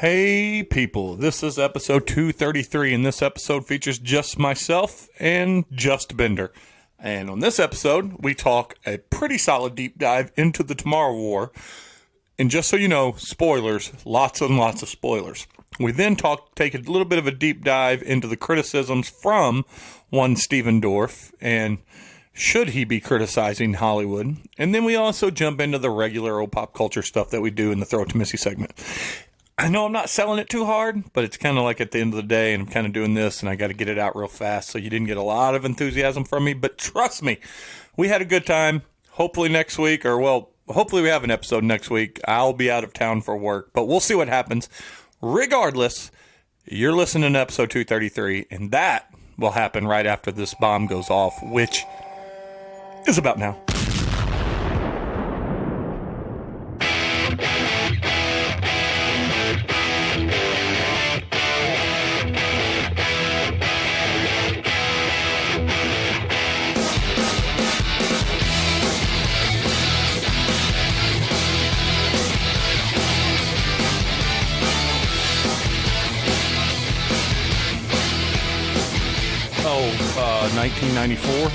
Hey people, this is episode 233, and this episode features just myself and just Bender. And on this episode, we talk a pretty solid deep dive into the Tomorrow War. And just so you know, spoilers, lots and lots of spoilers. We then take a little bit of a deep dive into the criticisms from one Stephen Dorff, and should he be criticizing Hollywood? And then we also jump into the regular old pop culture stuff that we do in the Throw It to Missy segment. I know I'm not selling it too hard, but it's kind of like at the end of the day, and I'm kind of doing this, and I got to get it out real fast, so you didn't get a lot of enthusiasm from me, but trust me, we had a good time. Hopefully next week, hopefully we have an episode next week. I'll be out of town for work, but we'll see what happens. Regardless, you're listening to episode 233, and that will happen right after this bomb goes off, which is about now. Oh, 1994?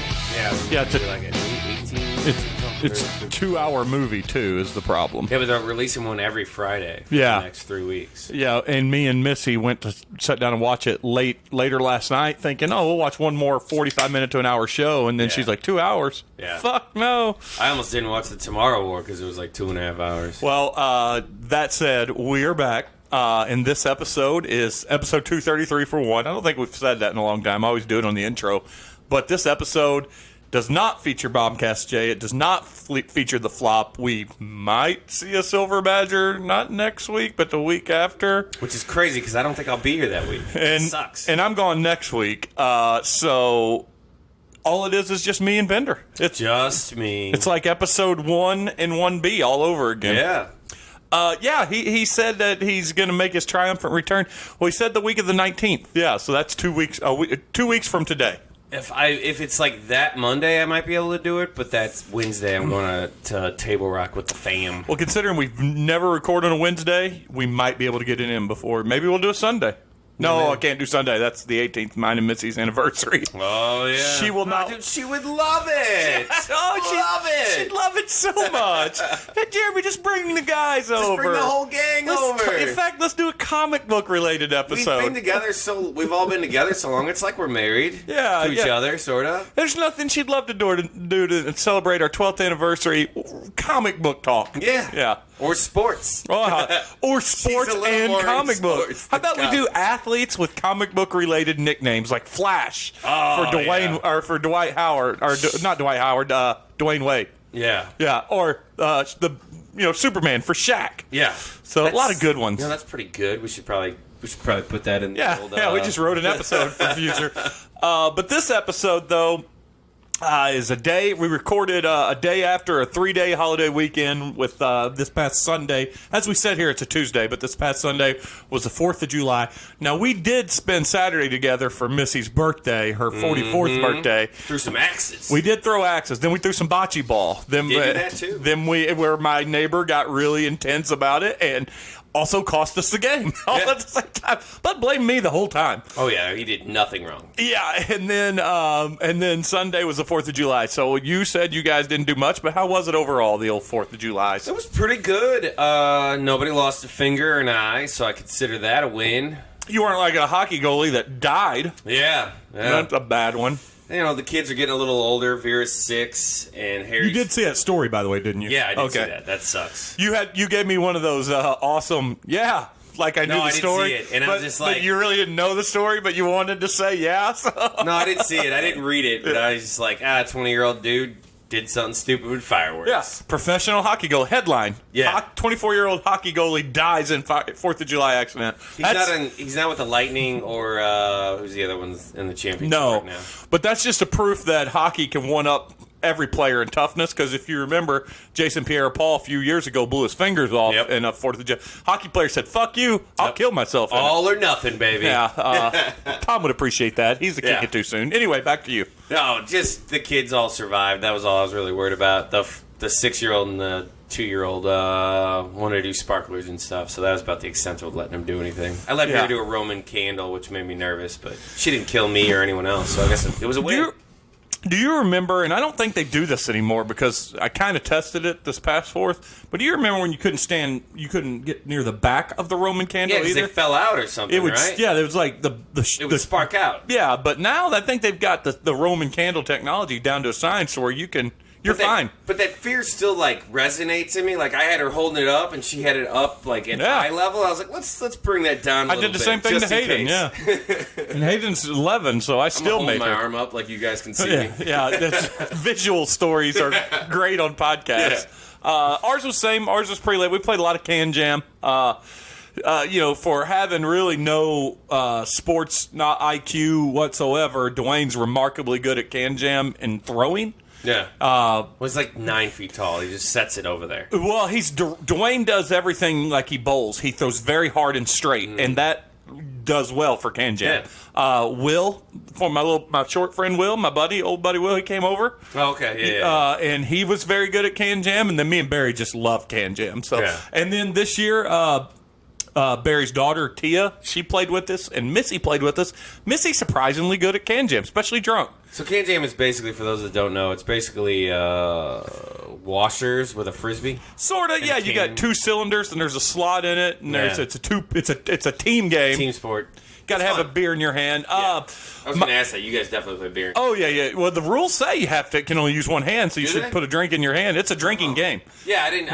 Yeah, it's like an 18. It's a 2-hour movie, too, is the problem. Yeah, but they're releasing one every Friday for Yeah. the next 3 weeks. Yeah, and me and Missy went to sit down and watch it later last night, thinking, oh, we'll watch one more 45-minute to an hour show, and then she's like, 2 hours? Yeah. Fuck no. I almost didn't watch the Tomorrow War because it was like 2.5 hours. Well, that said, we are back. And this episode is episode 233 for one. I don't think we've said that in a long time. I always do it on the intro. But this episode does not feature Bombcast J. It does not feature the flop. We might see a Silver Badger, not next week, but the week after. Which is crazy because I don't think I'll be here that week. It sucks. And I'm gone next week. So all it is just me and Bender. It's just me. It's like episode 1 and 1B all over again. Yeah. He said that he's going to make his triumphant return. Well, he said the week of the 19th. Yeah, so that's 2 weeks. 2 weeks from today. If it's like that Monday, I might be able to do it, but that's Wednesday. I'm going to Table Rock with the fam. Well, considering we've never recorded on a Wednesday, we might be able to get it in before. Maybe we'll do a Sunday. No, I can't do Sunday. That's the 18th, mine and Missy's anniversary. Oh, yeah. She will not. Dude, she would love it. She'd love it so much. Hey, Jeremy, just bring the guys over. Just bring the whole gang over. In fact, let's do a comic book related episode. We've all been together so long. It's like we're married to each other, sort of. There's nothing she'd love to do to celebrate our 12th anniversary. Comic book talk. Yeah. Or sports. Or sports and comic books. How about we do athletes with comic book related nicknames like Flash for Dwayne or for Dwight Howard or not Dwight Howard, Dwayne Wade. Yeah. Yeah. Or Superman for Shaq. Yeah. So a lot of good ones. No, that's pretty good. We should probably put that in the old, we just wrote an episode for the future. But this episode though is a day we recorded a day after a 3-day holiday weekend with this past Sunday. As we said here, it's a Tuesday, but this past Sunday was the 4th of July. Now, we did spend Saturday together for Missy's birthday, her 44th birthday. Threw some axes. We did throw axes. Then we threw some bocce ball. Then did that too. Then where my neighbor got really intense about it and also cost us the game all at the same time. But blame me the whole time. Oh yeah, he did nothing wrong. Yeah, and then Sunday was the 4th of July. So you said you guys didn't do much, but how was it overall, the old 4th of July? It was pretty good. Nobody lost a finger or an eye, so I consider that a win. You weren't like a hockey goalie that died. Yeah. That's a bad one. You know, the kids are getting a little older. Vera's 6, and Harry's... You did see that story, by the way, didn't you? Yeah, I did see that. That sucks. You gave me one of those awesome, like I knew the story. No, I didn't see it, and I'm just like... But you really didn't know the story, but you wanted to say yeah? So. No, I didn't see it. I didn't read it, but I was just like, 20-year-old dude did something stupid with fireworks. Yes, professional hockey goalie. Headline. Yeah. 24-year-old hockey goalie dies in 4th of July accident. He's not with the Lightning or who's the other ones in the championship right now. But that's just a proof that hockey can one-up every player in toughness, because if you remember, Jason Pierre-Paul a few years ago blew his fingers off in a 4th of July. Hockey player said, fuck you, I'll kill myself. All or nothing, baby. Yeah, Tom would appreciate that. He's a kick it too soon. Anyway, back to you. No, just the kids all survived. That was all I was really worried about. The the 6-year-old and the 2-year-old wanted to do sparklers and stuff, so that was about the extent of letting them do anything. I let her do a Roman candle, which made me nervous, but she didn't kill me or anyone else, so I guess it was a win. Do you remember, and I don't think they do this anymore because I kind of tested it this past 4th, but do you remember when you couldn't get near the back of the Roman candle because either? they fell out or something, It would, right? Yeah, it was like it would spark out. Yeah, but now I think they've got the Roman candle technology down to a science where you're fine. But that fear still like resonates in me. Like I had her holding it up, and she had it up like at eye level. I was like, let's bring that down. I did the same thing to Hayden. Yeah, and Hayden's 11 , so I still make my arm up like you guys can see me. Yeah, visual stories are great on podcasts. Yeah. Ours was same. Ours was pretty late. We played a lot of Can Jam. For having really no sports not IQ whatsoever, Dwayne's remarkably good at Can Jam and throwing. Yeah. He's like 9 feet tall. He just sets it over there. Well, Dwayne does everything like he bowls. He throws very hard and straight, and that does well for Can Jam. Yeah. Will, for my short friend Will, my old buddy Will, he came over. Oh, okay, yeah. And he was very good at Can Jam, and then me and Barry just love Can Jam. So, and then this year, Barry's daughter Tia, she played with us, and Missy played with us. Missy's surprisingly good at Can Jam, especially drunk. So Can Jam is basically, for those that don't know, it's basically washers with a frisbee. Sorta, yeah. You got 2 cylinders, and there's a slot in it, and it's a team game. Team sport. Got to have a beer in your hand. Yeah. I was going to ask that. You guys definitely play beer. Oh, yeah. Well, the rules say you can only use one hand, so you should put a drink in your hand. It's a drinking game. Yeah, I didn't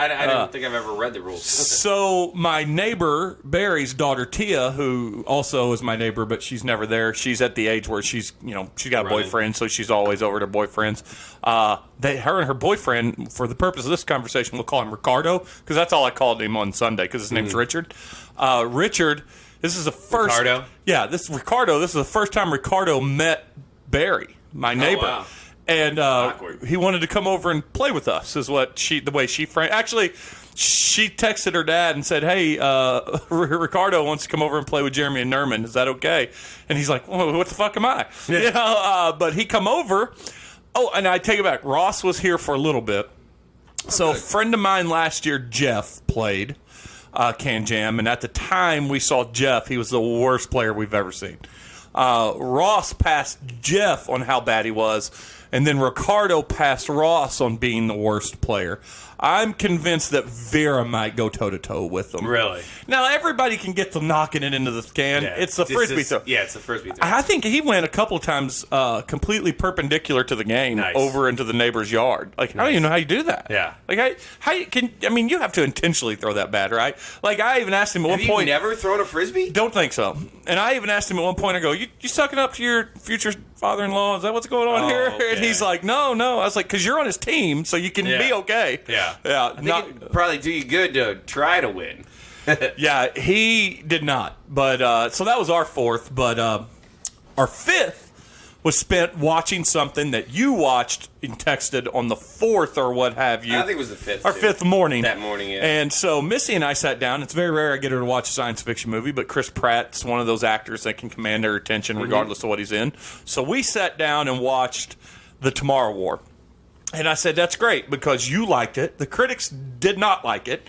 think I've ever read the rules. So my neighbor, Barry's daughter, Tia, who also is my neighbor, but she's never there. She's at the age where she's got a boyfriend, so she's always over at her boyfriend's. Her and her boyfriend, for the purpose of this conversation, we'll call him Ricardo, because that's all I called him on Sunday, because his name's Richard. Richard... This is the first. Ricardo? Yeah, this is Ricardo. This is the first time Ricardo met Barry, my neighbor. Wow. And he wanted to come over and play with us, is what the way she framed. Actually, she texted her dad and said, "Hey, Ricardo wants to come over and play with Jeremy and Nerman. Is that okay?" And he's like, well, "What the fuck am I?" Yeah. But he come over. Oh, and I take it back. Ross was here for a little bit. So a friend of mine last year, Jeff, played Can Jam, and at the time we saw Jeff, he was the worst player we've ever seen. Ross passed Jeff on how bad he was, and then Ricardo passed Ross on being the worst player. I'm convinced that Vera might go toe-to-toe with them. Really? Now, everybody can get to knocking it into the can. Yeah, it's the frisbee throw. Yeah, it's the frisbee throw. I think he went a couple of times completely perpendicular to the game over into the neighbor's yard. Like, I don't even know how you do that. Yeah. Like, you have to intentionally throw that bad, right? Like, I even asked him at one point. Have you never thrown a frisbee? Don't think so. And I even asked him at one point, I go, you sucking up to your future father-in-law? Is that what's going on here? Okay. And he's like, no. I was like, because you're on his team, so you can be okay. Yeah. Yeah. I think it'd probably do you good to try to win. Yeah, he did not. But so that was our 4th. But our 5th was spent watching something that you watched and texted on the 4th or what have you. I think it was the 5th. Our 5th morning. That morning, yeah. And so Missy and I sat down. It's very rare I get her to watch a science fiction movie, but Chris Pratt's one of those actors that can command her attention regardless of what he's in. So we sat down and watched The Tomorrow War. And I said, that's great because you liked it. The critics did not like it.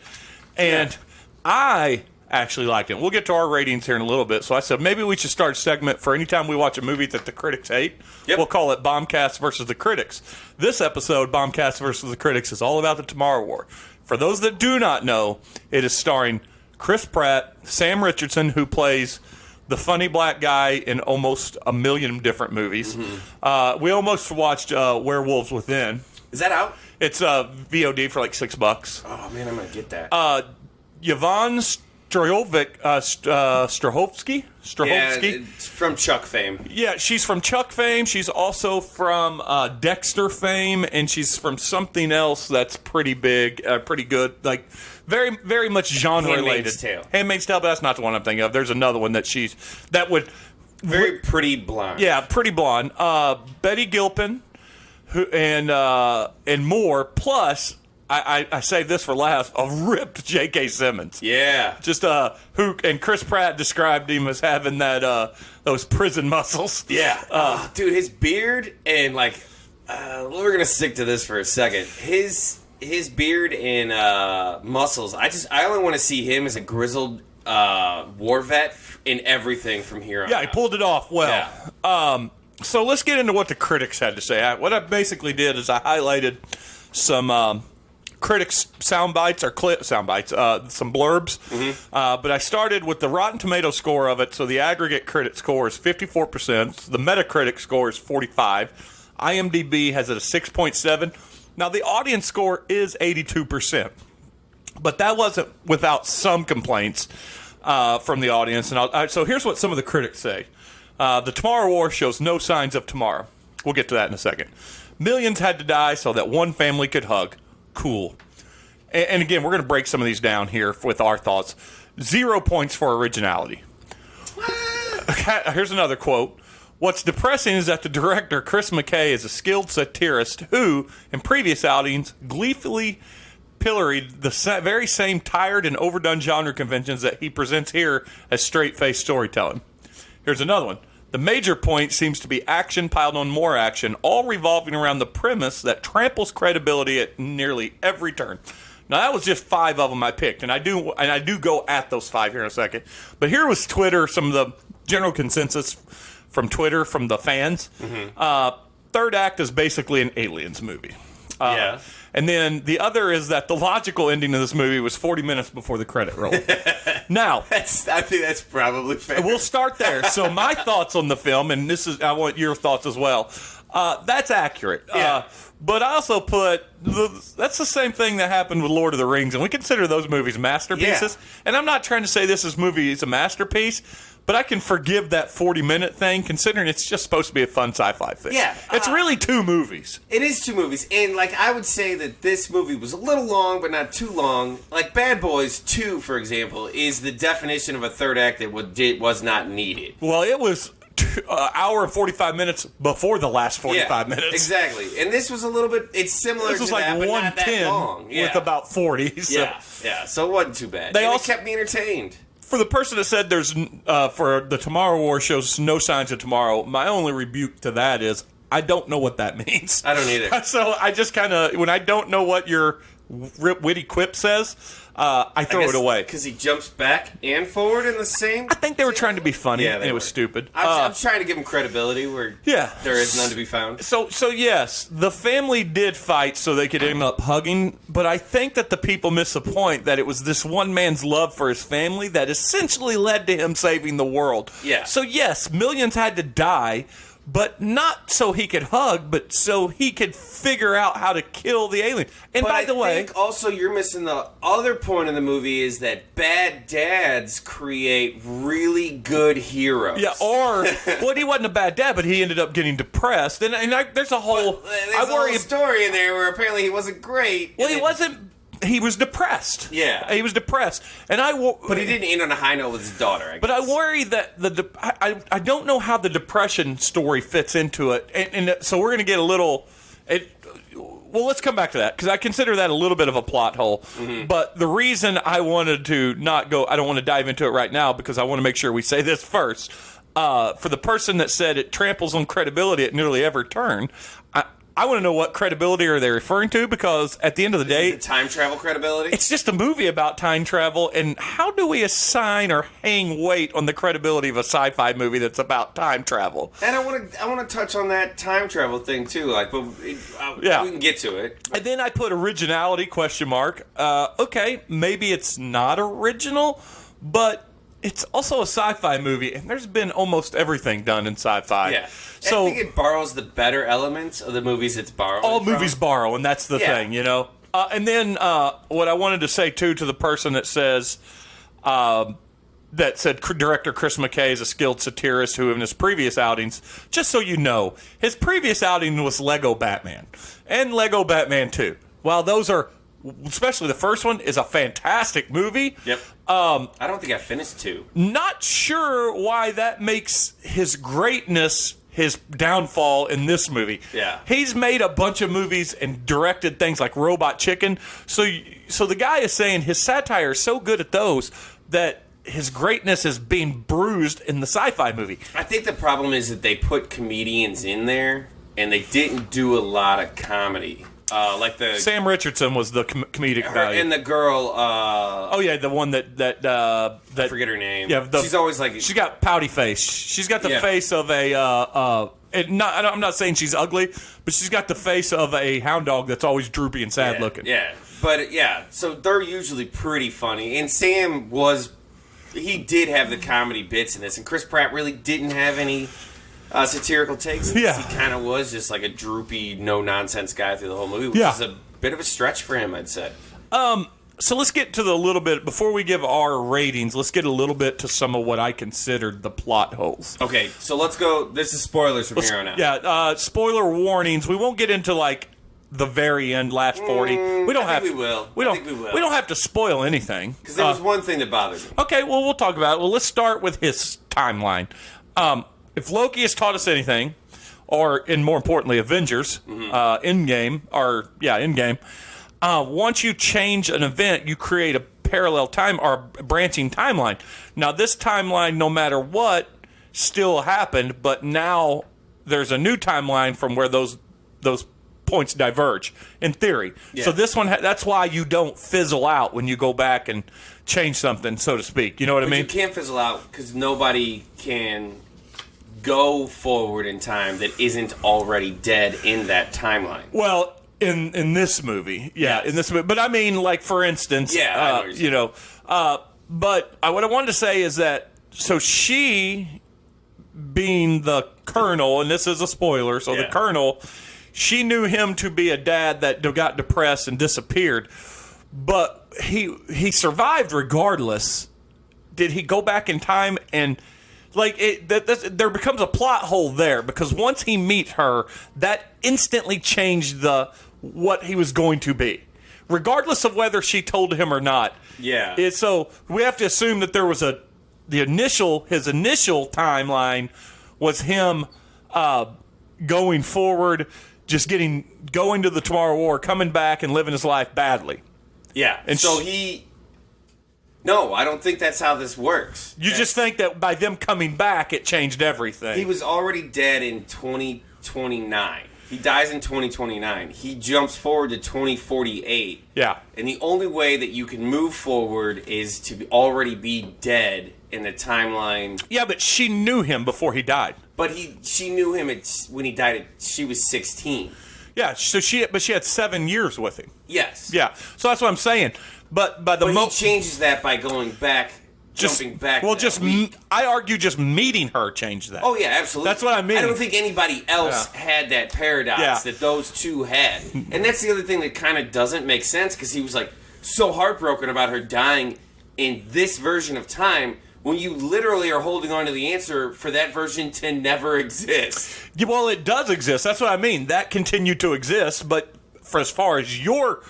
And I actually liked it. We'll get to our ratings here in a little bit. So I said, maybe we should start a segment for any time we watch a movie that the critics hate. Yep. We'll call it Bombcast versus the Critics. This episode, Bombcast versus the Critics, is all about The Tomorrow War. For those that do not know, it is starring Chris Pratt, Sam Richardson, who plays the funny black guy in almost a million different movies. We almost watched Werewolves Within. Is that out? It's VOD for like $6. Oh man, I'm gonna get that. Yvonne Strahovski. Yeah, it's from Chuck fame. Yeah, she's from Chuck fame. She's also from Dexter fame, and she's from something else that's pretty big, pretty good. Like very, very much genre related. Handmaid's Tale. Handmaid's Tale, but that's not the one I'm thinking of. There's another one that would very pretty blonde. Yeah, pretty blonde. Betty Gilpin. And more. Plus, I saved this for last. A ripped J.K. Simmons. Yeah, just who and Chris Pratt described him as having that those prison muscles. Yeah, dude, his beard and like we're gonna stick to this for a second. His his beard and muscles. I only want to see him as a grizzled war vet in everything from here on. Yeah, he out. pulled it off well. Yeah. So let's get into what the critics had to say. What I basically did is I highlighted some critics sound bites or some blurbs. Mm-hmm. But I started with the Rotten Tomato score of it. So the aggregate critic score is 54%. The Metacritic score is 45. IMDb has it a 6.7. Now the audience score is 82%. But that wasn't without some complaints from the audience. And so here's what some of the critics say. The Tomorrow War shows no signs of tomorrow. We'll get to that in a second. Millions had to die so that one family could hug. Cool. And again, we're going to break some of these down here with our thoughts. 0 points for originality. Here's another quote. What's depressing is that the director, Chris McKay, is a skilled satirist who, in previous outings, gleefully pilloried the very same tired and overdone genre conventions that he presents here as straight-faced storytelling. Here's another one. The major point seems to be action piled on more action, all revolving around the premise that tramples credibility at nearly every turn. Now, that was just 5 of them I picked, and I do go at those 5 here in a second. But here was Twitter, some of the general consensus from Twitter, from the fans. Mm-hmm. Third act is basically an Aliens movie. Yeah. And then the other is that the logical ending of this movie was 40 minutes before the credit roll. Now, I think that's probably fair. We'll start there. So my thoughts on the film, and I want your thoughts as well. That's accurate. Yeah. But I also put, that's the same thing that happened with Lord of the Rings, and we consider those movies masterpieces. Yeah. And I'm not trying to say this movie is a masterpiece, but I can forgive that 40-minute thing, considering it's just supposed to be a fun sci-fi thing. Yeah. It's really 2 movies. It is 2 movies. And, I would say that this movie was a little long, but not too long. Like, Bad Boys 2, for example, is the definition of a third act that was not needed. Well, it was hour and 45 minutes before the last 45 minutes. Exactly. And this was a little bit, it's similar this was to like that, but not that long. with about 40. So. Yeah. So it wasn't too bad. They also kept me entertained. For the person that said there's for the Tomorrow War shows no signs of tomorrow, my only rebuke to that is I don't know what that means. I don't either. So I just kind of, when I don't know what your witty quip says, I throw it away. Because he jumps back and forward in the same... I think they were trying to be funny, and it was stupid. I'm trying to give him credibility where there is none to be found. So yes, the family did fight so they could end up hugging, but I think that the people miss the point that it was this one man's love for his family that essentially led to him saving the world. Yeah. So yes, millions had to die, but not so he could hug, but so he could figure out how to kill the alien. And by the way, I think also you're missing the other point of the movie is that bad dads create really good heroes. Yeah, or well, he wasn't a bad dad, but he ended up getting depressed. And there's a whole there's a whole story in there where apparently he wasn't great. Well, he wasn't. He was depressed. Yeah, he was depressed, and but he didn't end on a high note with his daughter. I guess. But I worry that I don't know how the depression story fits into it, and so we're going to get a little. Well, let's come back to that because I consider that a little bit of a plot hole. Mm-hmm. But the reason I wanted to not go, I don't want to dive into it right now because I want to make sure we say this first. For the person that said it tramples on credibility at nearly every turn, I want to know what credibility are they referring to, because at the end of the day... the time travel credibility? It's just a movie about time travel, and how do we assign or hang weight on the credibility of a sci-fi movie that's about time travel? And I want to touch on that time travel thing, too. We can get to it. And then I put originality, ? Okay, maybe it's not original, but... it's also a sci-fi movie, and there's been almost everything done in sci-fi. Yeah. So I think it borrows the better elements of the movies it's borrowing all from. movies borrow, and that's the thing, you know? And then what I wanted to say, too, to the person that says... that said director Chris McKay is a skilled satirist who in his previous outings, just so you know, his previous outing was Lego Batman and Lego Batman 2. While those are... especially the first one is a fantastic movie. Yep. I don't think I finished 2. Not sure why that makes his greatness his downfall in this movie. Yeah. He's made a bunch of movies and directed things like Robot Chicken. So the guy is saying his satire is so good at those that his greatness is being bruised in the sci-fi movie. I think the problem is that they put comedians in there and they didn't do a lot of comedy. Like the Sam Richardson was the comedic value. and the girl. Oh yeah, the one that I forget her name. Yeah, she's always like she's got pouty face. She's got the Yeah. face of a. I'm not saying she's ugly, but she's got the face of a hound dog that's always droopy and sad looking. Yeah, but yeah, so they're usually pretty funny. And Sam he did have the comedy bits in this, and Chris Pratt really didn't have any satirical takes. Yeah. He kind of was just like a droopy, no nonsense guy through the whole movie, which is a bit of a stretch for him, I'd say. So let's get to the little bit before we give our ratings. Let's get a little bit to some of what I considered the plot holes. Okay, so let's go. This is spoilers from here on out. Yeah, spoiler warnings. We won't get into like the very end, last 40. We don't I have. think we will. We I don't. think we will. We don't have to spoil anything. Because there was one thing that bothered me. Okay, well, we'll talk about it. Well, let's start with his timeline. If Loki has taught us anything, and more importantly, Avengers, Endgame, once you change an event, you create a parallel time or a branching timeline. Now, this timeline, no matter what, still happened, but now there's a new timeline from where those points diverge, in theory. Yeah. So this one, that's why you don't fizzle out when you go back and change something, so to speak. You know what I mean? You can't fizzle out because nobody can go forward in time that isn't already dead in that timeline. Well, in this movie, Yes. in this movie. But I mean, like for instance, Yeah, I know what you're saying. But what I wanted to say is that so she, being the Colonel, and this is a spoiler, so the Yeah. Colonel, she knew him to be a dad that got depressed and disappeared, but he survived regardless. Did he go back in time and? Like there becomes a plot hole there because once he meets her, that instantly changed what he was going to be, regardless of whether she told him or not. Yeah. So we have to assume that there was his initial timeline was him going forward, just going to the Tomorrow War, coming back and living his life badly. Yeah. And so No, I don't think that's how this works. You just think that by them coming back, it changed everything. He was already dead in 2029. He dies in 2029. He jumps forward to 2048. Yeah. And the only way that you can move forward is to already be dead in the timeline. Yeah, but she knew him before he died. But she knew him when he died. She was 16. Yeah, so she had 7 years with him. Yes. Yeah, so that's what I'm saying. But by the he changes that by going back, jumping back. Well, I argue just meeting her changed that. Oh yeah, absolutely. That's what I mean. I don't think anybody else had that paradox that those two had, and that's the other thing that kind of doesn't make sense because he was like so heartbroken about her dying in this version of time when you literally are holding on to the answer for that version to never exist. Yeah, well, it does exist. That's what I mean. That continued to exist, but for as far as your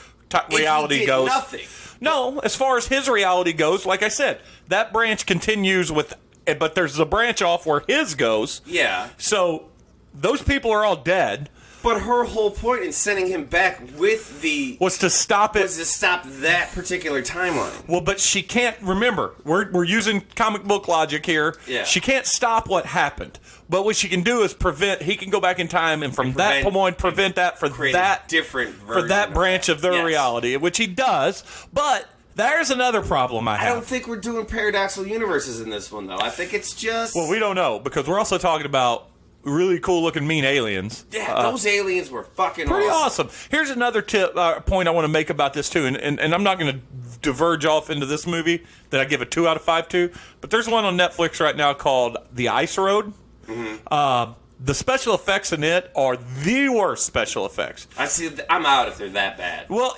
reality goes, nothing. No, as far as his reality goes, like I said, that branch continues but there's a branch off where his goes. Yeah. So those people are all dead. But her whole point in sending him back was to stop it. Was to stop that particular timeline. Well, but she can't remember. We're using comic book logic here. Yeah. She can't stop what happened. But what she can do is he can go back in time and from that point prevent that for that different for that branch of their reality, which he does. But there's another problem I have. I don't think we're doing paradoxical universes in this one, though. I think it's just... Well, we don't know, because we're also talking about really cool-looking mean aliens. Yeah, those aliens were fucking pretty awesome. Here's another point I want to make about this, too, and I'm not going to diverge off into this movie that I give a 2 out of 5 to, but there's one on Netflix right now called The Ice Road. Mm-hmm. The special effects in it are the worst special effects. I'm out if they're that bad. Well,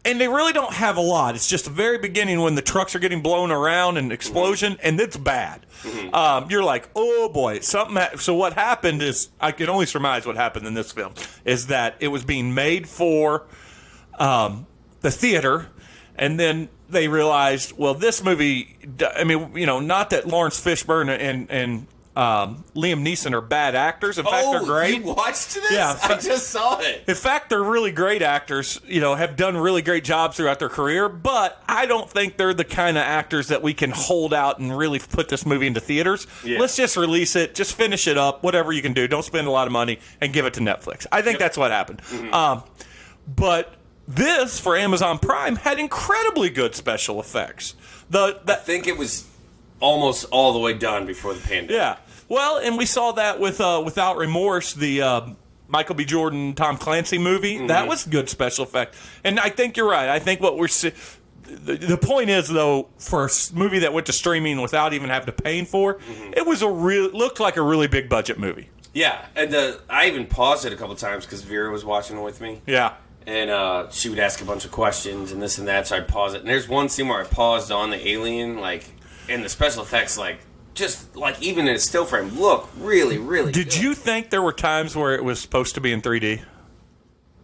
and they really don't have a lot. It's just the very beginning when the trucks are getting blown around and explosion, and it's bad. Mm-hmm. You're like, oh boy, something. So what happened is, I can only surmise what happened in this film, is that it was being made for the theater, and then they realized, well, this movie, I mean, not that Lawrence Fishburne and Liam Neeson are bad actors. In fact, they're great. You watched this? Yeah, I just saw it. In fact, they're really great actors. Have done really great jobs throughout their career. But I don't think they're the kind of actors that we can hold out and really put this movie into theaters. Yeah. Let's just release it, just finish it up, whatever you can do. Don't spend a lot of money and give it to Netflix. I think that's what happened. Mm-hmm. But this, for Amazon Prime, had incredibly good special effects. I think it was almost all the way done before the pandemic. Yeah. Well, and we saw that with Without Remorse, the Michael B. Jordan, Tom Clancy movie. Mm-hmm. That was good special effect. And I think you're right. I think what we're the point is, though, for a movie that went to streaming without even having to pay for, it was looked like a really big budget movie. Yeah, and I even paused it a couple times because Vera was watching it with me. Yeah. And she would ask a bunch of questions and this and that, so I'd pause it. And there's one scene where I paused on the alien, and the special effects, even in a still frame, look really, really good. Did you think there were times where it was supposed to be in 3D?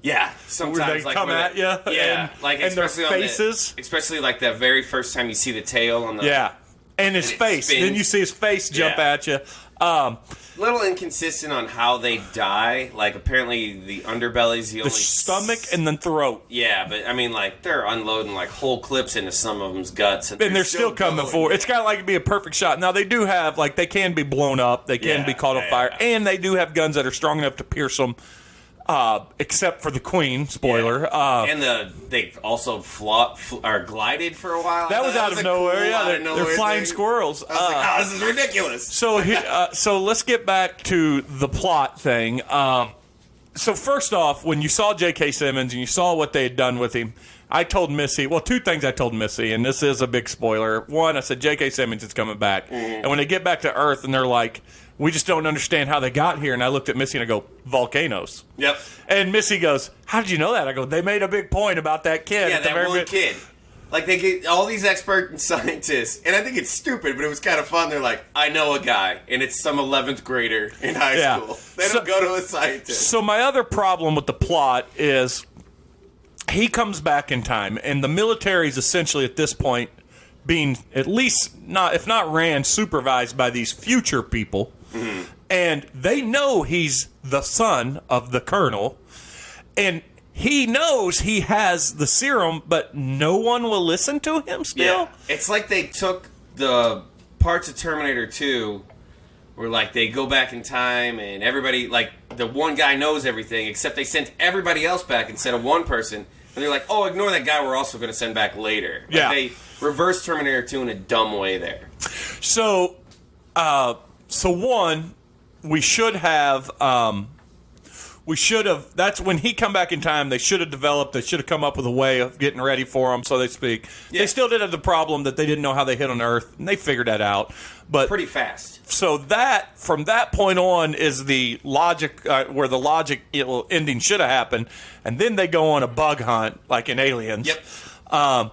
Yeah, sometimes where they come at you, yeah, and their faces, especially the very first time you see the tail on the and his face. Then you see his face jump at you. Little inconsistent on how they die. Apparently the underbelly's the only stomach and then throat. Yeah, but I mean, they're unloading whole clips into some of them's guts, and they're still coming for. It's got to be a perfect shot. Now they do have they can be blown up, they can be caught on fire, and they do have guns that are strong enough to pierce them. Except for the Queen, spoiler. And they also glided for a while. That was out of nowhere. Cool they're flying squirrels. I was this is ridiculous. So let's get back to the plot thing. So first off, when you saw J.K. Simmons and you saw what they had done with him, I told Missy, two things I told Missy, and this is a big spoiler. One, I said J.K. Simmons is coming back. Mm-hmm. And when they get back to Earth and they're like, we just don't understand how they got here. And I looked at Missy and I go, volcanoes. Yep. And Missy goes, how did you know that? I go, they made a big point about that kid. Yeah, that one kid. They get all these expert scientists, and I think it's stupid, but it was kind of fun. They're like, I know a guy, and it's some 11th grader in high school. They don't go to a scientist. So my other problem with the plot is he comes back in time, and the military is essentially at this point being at least if not ran, supervised by these future people. Mm-hmm. And they know he's the son of the colonel, and he knows he has the serum, but no one will listen to him still. Yeah. It's like they took the parts of Terminator 2 where they go back in time and everybody, the one guy knows everything, except they sent everybody else back instead of one person. And they're like, oh, ignore that guy, we're also going to send back later. They reversed Terminator 2 in a dumb way there. So one, we should have. That's when he come back in time. They should have come up with a way of getting ready for him, so they speak. Yeah. They still did have the problem that they didn't know how they hit on Earth, and they figured that out. But pretty fast. So from that point on is the logic where the logic ending should have happened, and then they go on a bug hunt like in Aliens. Yep. Why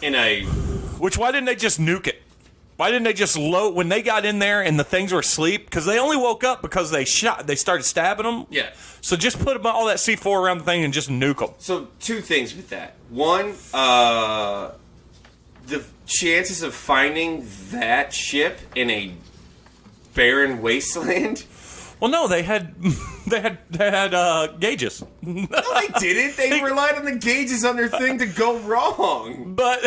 didn't they just nuke it? Why didn't they just load when they got in there and the things were asleep? Because they only woke up because they started stabbing them. Yeah. So just put all that C4 around the thing and just nuke them. So two things with that. One, the chances of finding that ship in a barren wasteland. Well, no, they had gauges. No, they didn't. They relied on the gauges on their thing to go wrong. But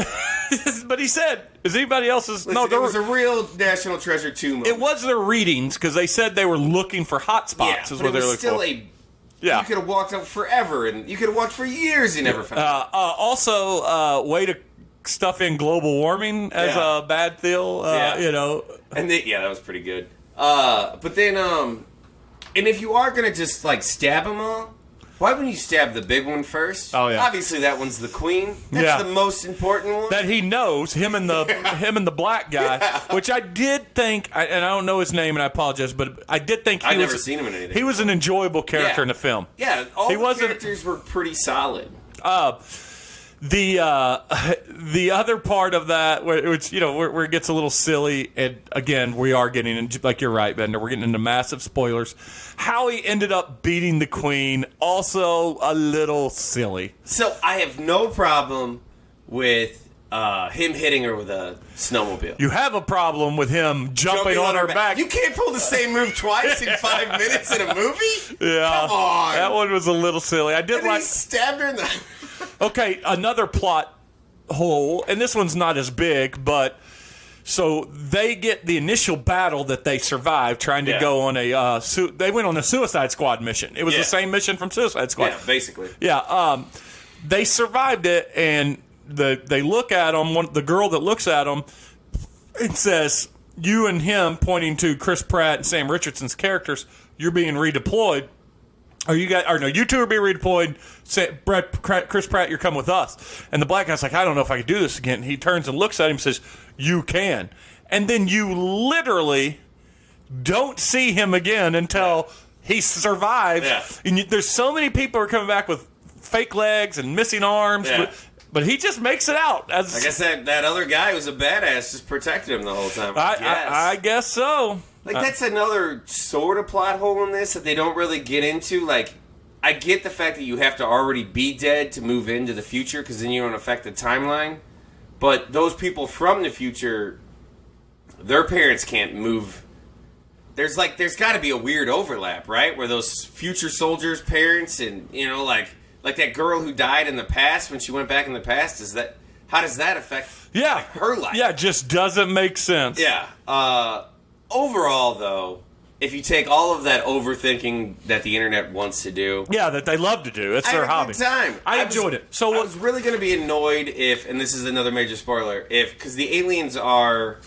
he said, "Is anybody else's?" Listen, it was a real National Treasure 2 moment. It was their readings because they said they were looking for hot spots. Is what they were looking for. You could have walked out forever, and you could have walked for years and never found it. Also, way to stuff in global warming as a bad deal. And that was pretty good. But then, and if you are gonna just stab them all, why wouldn't you stab the big one first? Oh yeah. Obviously, that one's the Queen. That's the most important one. That he knows him and the black guy, which I did think, and I don't know his name, and I apologize, but I did think I've never seen him in anything. He was an enjoyable character in the film. Yeah, all the characters were pretty solid. The other part of that, where it gets a little silly, and again, we are getting into, like you're right, Bender, we're getting into massive spoilers. How he ended up beating the Queen, also a little silly. So I have no problem with him hitting her with a snowmobile. You have a problem with him jumping on her back. You can't pull the same move twice in 5 minutes in a movie? Yeah. Come on. That one was a little silly. I did he stabbed her in the... Okay, another plot hole, and this one's not as big, but So they get the initial battle that they survived trying to go on a they went on a Suicide Squad mission. It was the same mission from Suicide Squad. Yeah, basically. Yeah, they survived it, and they look at them. The girl that looks at them, it says, "You and him," pointing to Chris Pratt and Sam Richardson's characters. "You're being redeployed." You two are being redeployed. Chris Pratt, you're coming with us. And the black guy's like, I don't know if I can do this again. He turns and looks at him and says, you can. And then you literally don't see him again until he survives. Yeah. And there's so many people who are coming back with fake legs and missing arms. Yeah. But he just makes it out. I guess that other guy was a badass, just protected him the whole time. I guess so. Like, that's another sort of plot hole in this that they don't really get into. Like, I get the fact that you have to already be dead to move into the future because then you don't affect the timeline. But those people from the future, their parents can't move. There's got to be a weird overlap, right? Where those future soldiers' parents and, like that girl who died in the past when she went back in the past, how does that affect her life? Yeah, it just doesn't make sense. Yeah. Overall, though, if you take all of that overthinking that the internet wants to do... Yeah, that they love to do. It's their hobby. I had a good time. I enjoyed it. So I was really going to be annoyed if, and this is another major spoiler, because the aliens are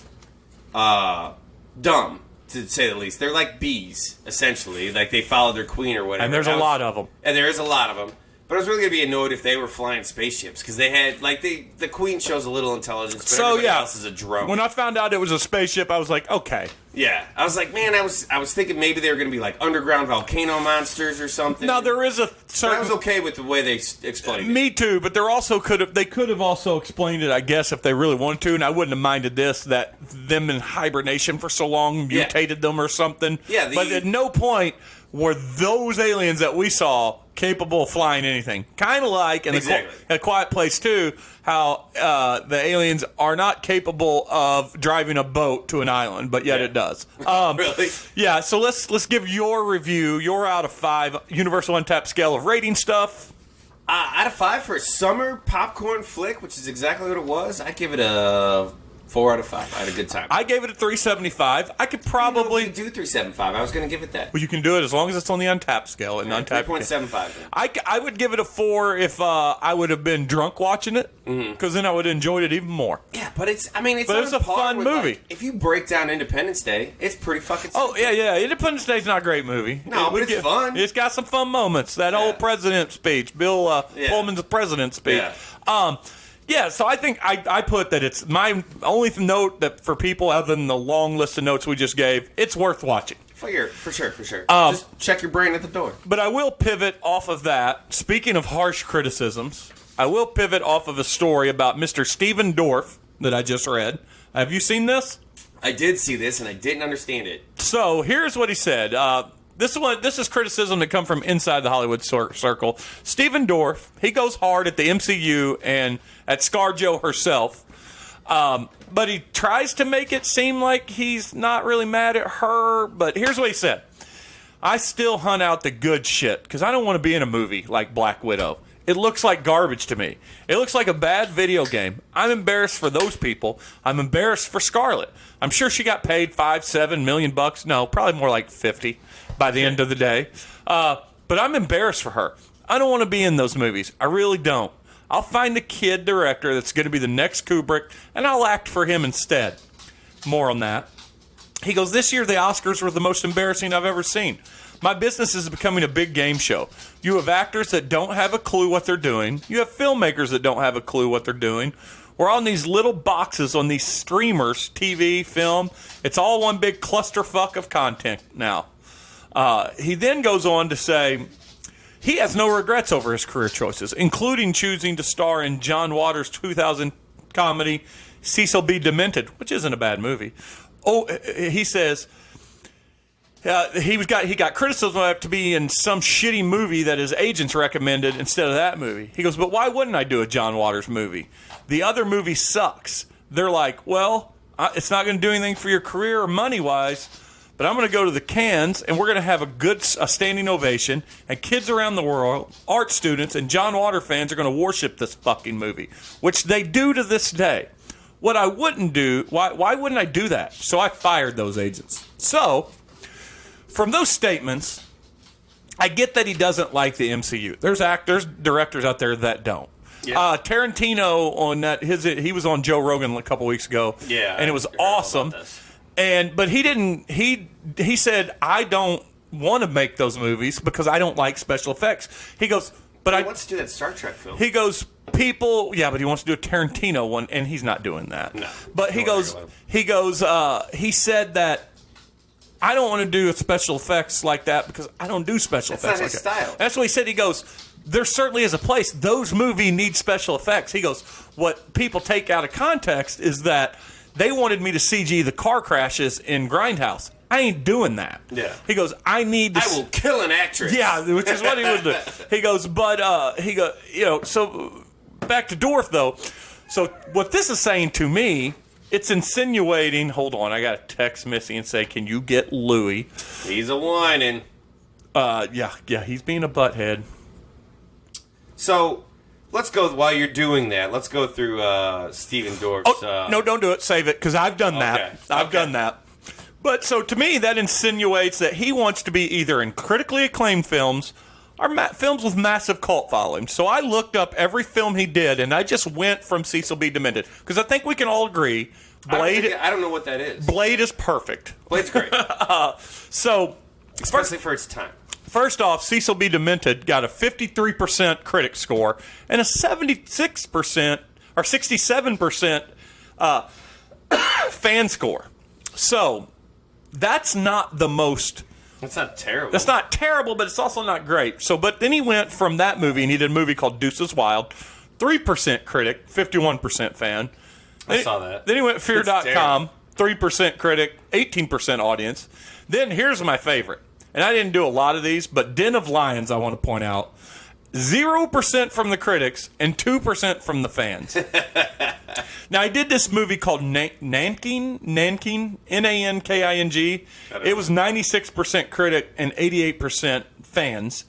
dumb, to say the least. They're like bees, essentially. Like, they follow their queen or whatever. And there's a lot of them. And there is a lot of them. But I was really going to be annoyed if they were flying spaceships, because they had, the queen shows a little intelligence, but everybody else is a drone. When I found out it was a spaceship, I was like, okay. Yeah. I was like, man, I was thinking maybe they were going to be like underground volcano monsters or something. Now, there is a certain... But I was okay with the way they explained it. Me too, but they could have also explained it, I guess, if they really wanted to, and I wouldn't have minded this, that them in hibernation for so long mutated them or something. Yeah. But at no point were those aliens that we saw capable of flying anything. Kind of like in A Quiet Place 2, how the aliens are not capable of driving a boat to an island, but yet it does. Really? Yeah, so let's give your review, your out of 5, Universal Untapped scale of rating stuff. Out of 5 for a summer popcorn flick, which is exactly what it was, I'd give it a 4 out of 5. I had a good time. I gave it a 3.75. I could probably do 3.75. I was going to give it that. Well, you can do it as long as it's on the Untapped scale. And Untapped 3.75. I would give it a 4 if I would have been drunk watching it, because then I would have enjoyed it even more. Yeah, but it's a fun movie. If you break down Independence Day, it's pretty fucking simple. Oh, yeah. Independence Day's not a great movie. No, but it's fun. It's got some fun moments. That old president speech, Bill Pullman's president speech. Yeah. Yeah, so I think I put that it's my only note that for people other than the long list of notes we just gave, it's worth watching. For sure. Just check your brain at the door. But I will pivot off of that. Speaking of harsh criticisms, I will pivot off of a story about Mr. Steven Dorff that I just read. Have you seen this? I did see this, and I didn't understand it. So here's what he said. This is criticism that come from inside the Hollywood circle. Steven Dorff, he goes hard at the MCU and at ScarJo herself, but he tries to make it seem like he's not really mad at her. But here's what he said. I still hunt out the good shit because I don't want to be in a movie like Black Widow. It looks like garbage to me. It looks like a bad video game. I'm embarrassed for those people. I'm embarrassed for Scarlett. I'm sure she got paid $5-7 million bucks. No, probably more like 50 by the end of the day. But I'm embarrassed for her. I don't want to be in those movies. I really don't. I'll find a kid director that's going to be the next Kubrick, and I'll act for him instead. More on that. He goes, this year the Oscars were the most embarrassing I've ever seen. My business is becoming a big game show. You have actors that don't have a clue what they're doing. You have filmmakers that don't have a clue what they're doing. We're on these little boxes on these streamers, TV, film. It's all one big clusterfuck of content now. He then goes on to say he has no regrets over his career choices, including choosing to star in John Waters' 2000 comedy Cecil B. Demented, which isn't a bad movie. Oh, he says he got criticism to be in some shitty movie that his agents recommended instead of that movie. He goes, but why wouldn't I do a John Waters movie? The other movie sucks. They're like, well, it's not going to do anything for your career or money-wise, but I'm going to go to the Cannes, and we're going to have a standing ovation, and kids around the world, art students, and John Waters fans are going to worship this fucking movie, which they do to this day. what I wouldn't do, why wouldn't I do that? So I fired those agents. So, from those statements, I get that he doesn't like the MCU. There's actors, directors out there that don't. Yeah. Tarantino on that he was on Joe Rogan a couple weeks ago. Yeah, and it was awesome. But he didn't. He said, I don't want to make those movies because I don't like special effects. He goes, but he wants to do that Star Trek film. He goes, people, yeah, but he wants to do a Tarantino one, and he's not doing that. No. But he goes, he said that I don't want to do special effects like that because I don't do special effects like that. That's not his style. That's what he said. He goes, there certainly is a place. Those movies need special effects. He goes, what people take out of context is that they wanted me to CG the car crashes in Grindhouse. I ain't doing that. Yeah. He goes, I need to... I will kill an actress. Yeah, which is what he would do. He goes, so back to Dorf, though. So what this is saying to me, it's insinuating, hold on, I got to text Missy and say, can you get Louie? He's a whining. Yeah, he's being a butthead. So... let's go, while you're doing that, let's go through Steven Dorff's... No, don't do it. Save it, because I've done that. I've done that. But, so, to me, that insinuates that he wants to be either in critically acclaimed films or films with massive cult followings. So I looked up every film he did, and I just went from Cecil B. Demented. Because I think we can all agree, Blade... I don't know what that is. Blade is perfect. Blade's great. Especially for its time. First off, Cecil B. Demented got a 53% critic score and a 76% or 67% fan score. So that's not the most. That's not terrible. That's not terrible, but it's also not great. So, but then he went from that movie and he did a movie called Deuces Wild, 3% critic, 51% fan. I saw that. Then he went Fear.com, 3% critic, 18% audience. Then here's my favorite. And I didn't do a lot of these, but Den of Lions, I want to point out, 0% from the critics and 2% from the fans. Now, I did this movie called Nanking, Nanking. It was 96% critic and 88% fans.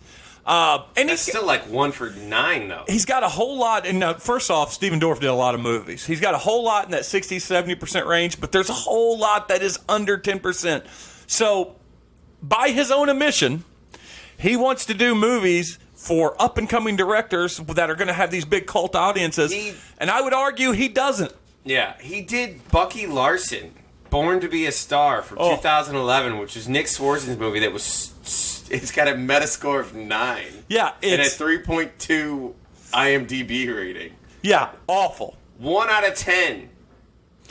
And That's still like 1 for 9, though. He's got a whole lot. And first off, Steven Dorff did a lot of movies. He's got a whole lot in that 60-70% range, but there's a whole lot that is under 10%. So... by his own admission, he wants to do movies for up-and-coming directors that are going to have these big cult audiences, and I would argue he doesn't. Yeah, he did Bucky Larson, Born to be a Star, from 2011, which was Nick Swartzen's movie that was... it's got a Metascore of 9. Yeah, and a 3.2 IMDb rating. Yeah, awful. 1 out of 10.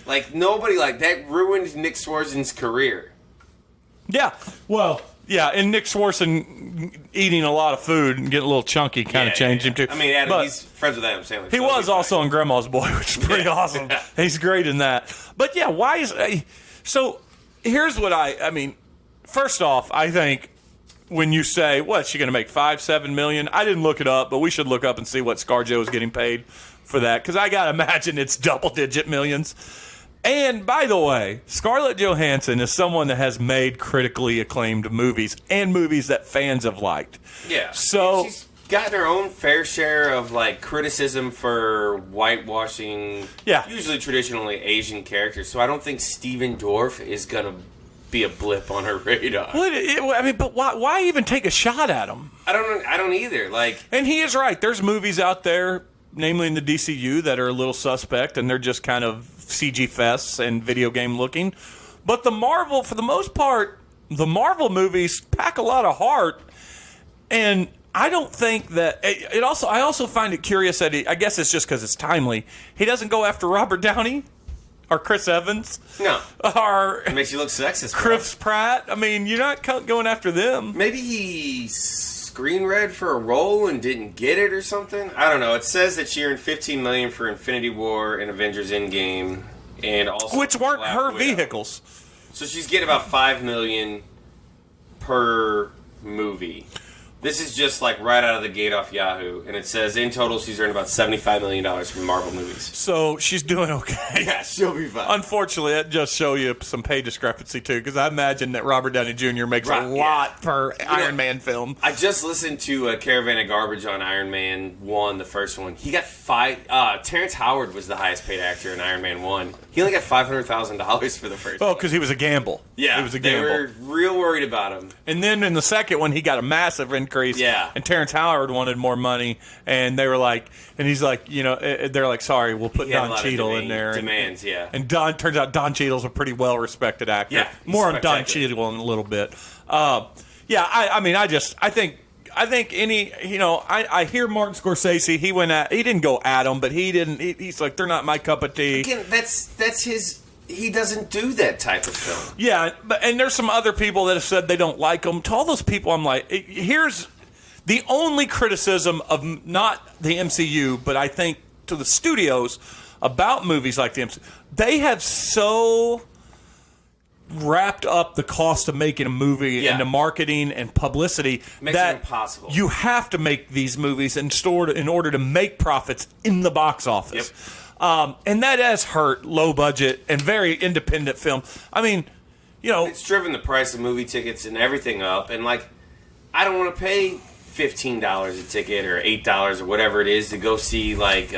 Like, nobody... like, that ruined Nick Swartzen's career. Yeah, well, yeah, and Nick Swartzen eating a lot of food and getting a little chunky kind of changed him too. I mean, he's friends with Adam Sandler. He was also in Grandma's Boy, which is pretty awesome. He's great in that. But yeah, why is... so here's what I mean, first off, I think when you say, what's she going to make, $5-7 million? I didn't look it up, but we should look up and see what ScarJo is getting paid for that, because I got to imagine it's double-digit millions. And, by the way, Scarlett Johansson is someone that has made critically acclaimed movies and movies that fans have liked. Yeah. So she's gotten her own fair share of, like, criticism for whitewashing, usually traditionally Asian characters. So I don't think Steven Dorff is going to be a blip on her radar. But why even take a shot at him? I don't either. Like, and he is right. There's movies out there, namely in the DCU, that are a little suspect, and they're just kind of CG fests and video game looking. But the Marvel, for the most part, the Marvel movies pack a lot of heart, and I don't think that it also. I also find it curious that I guess it's just because it's timely. He doesn't go after Robert Downey or Chris Evans. No, or it makes you look sexist. Chris Pratt. I mean, you're not going after them. Maybe he screen read for a role and didn't get it or something. I don't know. It says that she earned $15 million for Infinity War and Avengers Endgame, and also which weren't her vehicles. So she's getting about $5 million per movie. This is just like right out of the gate off Yahoo, and it says in total she's earned about $75 million from Marvel movies. So she's doing okay. Yeah, she'll be fine. Unfortunately, that just show you some pay discrepancy too, because I imagine that Robert Downey Jr. makes a lot per Iron Man film. I just listened to a Caravan of Garbage on Iron Man 1, the first one. He got Terrence Howard was the highest paid actor in Iron Man 1. He only got $500,000 for the first one. Oh, because he was a gamble. Yeah, it was a gamble. They were real worried about him. And then in the second one, he got a massive increase. Yeah. And Terrence Howard wanted more money, and they were like, and he's like, they're like, sorry, we'll put Don Cheadle in there. Demands, yeah. And turns out Don Cheadle's a pretty well respected actor. Yeah, more on Don Cheadle in a little bit. I think I hear Martin Scorsese. He didn't go at him, but he's like, they're not my cup of tea. Again, that's his. He doesn't do that type of film. Yeah, and there's some other people that have said they don't like him. To all those people, I'm like, here's the only criticism of not the MCU, but I think to the studios about movies like the MCU. They have so wrapped up the cost of making a movie into marketing and publicity makes that it impossible. You have to make these movies in order to make profits in the box office. Yep. And that has hurt low budget and very independent film. I mean, it's driven the price of movie tickets and everything up. And like, I don't want to pay $15 a ticket or $8 or whatever it is to go see like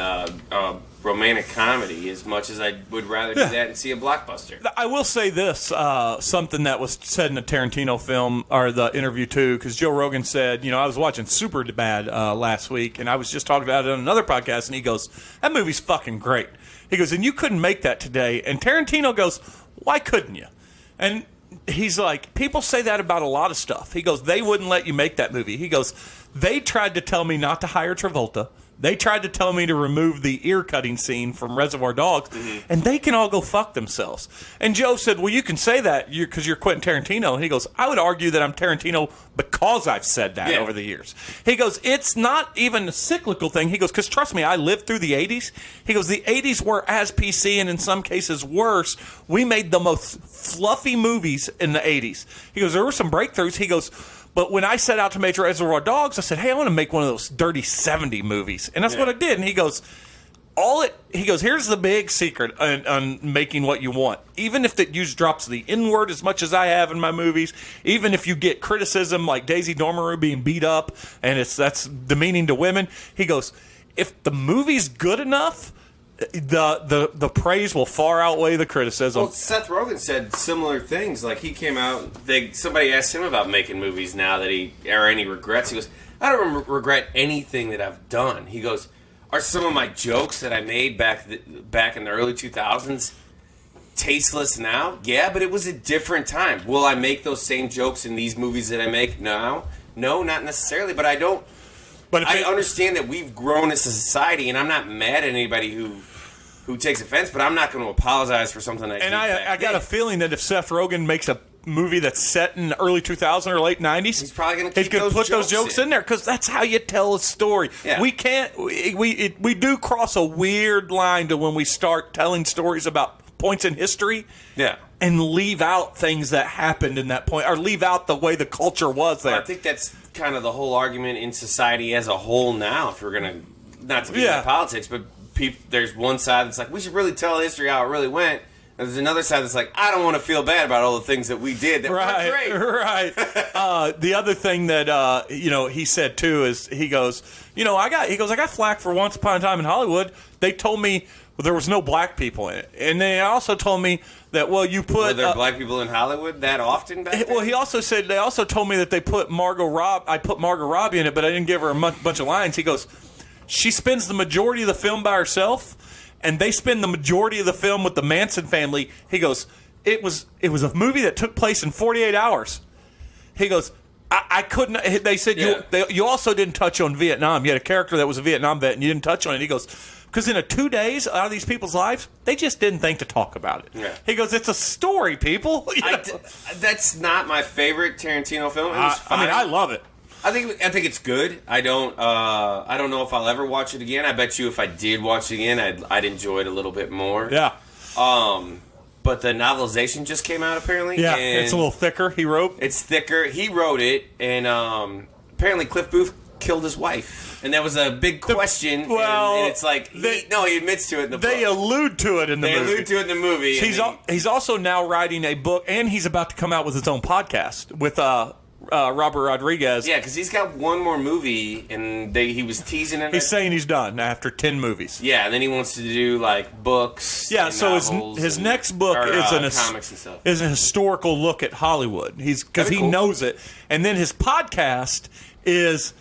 romantic comedy as much as I would rather do that and see a blockbuster. I will say this, something that was said in the Tarantino film, or the interview too, because Joe Rogan said, I was watching Superbad last week, and I was just talking about it on another podcast, and he goes, that movie's fucking great. He goes, and you couldn't make that today. And Tarantino goes, why couldn't you? And he's like, people say that about a lot of stuff. He goes, they wouldn't let you make that movie. He goes, they tried to tell me not to hire Travolta. They tried to tell me to remove the ear-cutting scene from Reservoir Dogs, and they can all go fuck themselves. And Joe said, well, you can say that because you're Quentin Tarantino. And he goes, I would argue that I'm Tarantino because I've said that over the years. He goes, it's not even a cyclical thing. He goes, because trust me, I lived through the 80s. He goes, the 80s were as PC and in some cases worse. We made the most fluffy movies in the 80s. He goes, there were some breakthroughs. He goes, but when I set out to make Reservoir Dogs, I said, hey, I want to make one of those dirty 70 movies. And that's what I did. And he goes, here's the big secret on making what you want. Even if it drops the N-word as much as I have in my movies, even if you get criticism like Daisy Dormeru being beat up and that's demeaning to women, he goes, if the movie's good enough, the praise will far outweigh the criticism. Well, Seth Rogen said similar things. Like, he came out, somebody asked him about making movies now or any regrets. He goes, I don't regret anything that I've done. He goes, are some of my jokes that I made back in the early 2000s tasteless now? Yeah, but it was a different time. Will I make those same jokes in these movies that I make now? No, not necessarily, but I don't. But I understand that we've grown as a society, and I'm not mad at anybody who takes offense, but I'm not going to apologize for something I did. And I got a feeling that if Seth Rogen makes a movie that's set in the early 2000s or late 90s, he's probably going to put those jokes in there because that's how you tell a story. Yeah. We can't. We do cross a weird line to when we start telling stories about points in history. Yeah. And leave out things that happened in that point, or leave out the way the culture was there. Well, I think that's kind of the whole argument in society as a whole now. If we're going to, not to get into politics, but there's one side that's like, we should really tell history how it really went. And there's another side that's like, I don't want to feel bad about all the things that we did that were great. Right. The other thing that he said too is he goes, I got flack for Once Upon a Time in Hollywood. They told me there was no black people in it, and they also told me that were there black people in Hollywood that often back then? Well, he also said they also told me that they put Margot Robbie in it, but I didn't give her a bunch of lines. He goes, she spends the majority of the film by herself, and they spend the majority of the film with the Manson family. He goes, it was a movie that took place in 48 hours. He goes, I couldn't. They said you also didn't touch on Vietnam. You had a character that was a Vietnam vet, and you didn't touch on it. He goes, because in 2 days out of these people's lives, they just didn't think to talk about it. Yeah. He goes, it's a story, people. That's not my favorite Tarantino film. It was fine. I mean, I love it. I think it's good. I don't know if I'll ever watch it again. I bet you if I did watch it again, I'd enjoy it a little bit more. Yeah. But the novelization just came out apparently. Yeah, and it's a little thicker. He wrote. It's thicker. He wrote it, and apparently Cliff Booth killed his wife, and that was a big question. And it's like he admits to it in the book. They allude to it in the movie. They allude to it in the movie. He's also now writing a book, and he's about to come out with his own podcast with Robert Rodriguez. Yeah, because he's got one more movie, and he was teasing it. He's saying he's done after 10 movies. Yeah, and then he wants to do like books. Yeah, and so his next book is comics and stuff. Is a historical look at Hollywood. Because he knows it, and then his podcast is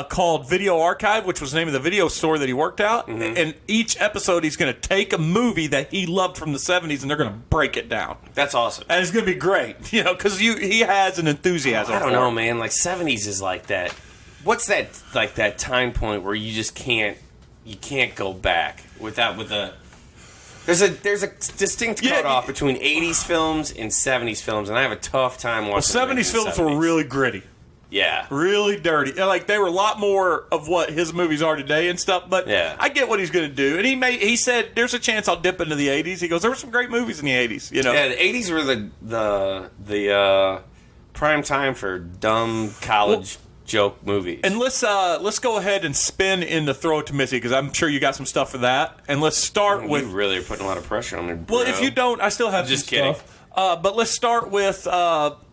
called Video Archive, which was the name of the video store that he worked out. Mm-hmm. And each episode, he's going to take a movie that he loved from the 70s, and they're going to break it down. That's awesome. And it's going to be great, because he has an enthusiasm. I don't know, man. Like 70s is like that. What's that like that time point where you just can't go back with a. There's a distinct cutoff between 80s films and 70s films, and I have a tough time watching. Well, 70s films were really gritty. Yeah. Really dirty. Like, they were a lot more of what his movies are today and stuff, but I get what he's going to do. And he said, there's a chance I'll dip into the 80s. He goes, there were some great movies in the 80s, Yeah, the 80s were the prime time for dumb college joke movies. And let's go ahead and spin into Throw It to Missy, because I'm sure you got some stuff for that. And let's start with... You really are putting a lot of pressure on me, bro. Well, if you don't, I still have Just some kidding. stuff. But let's start with...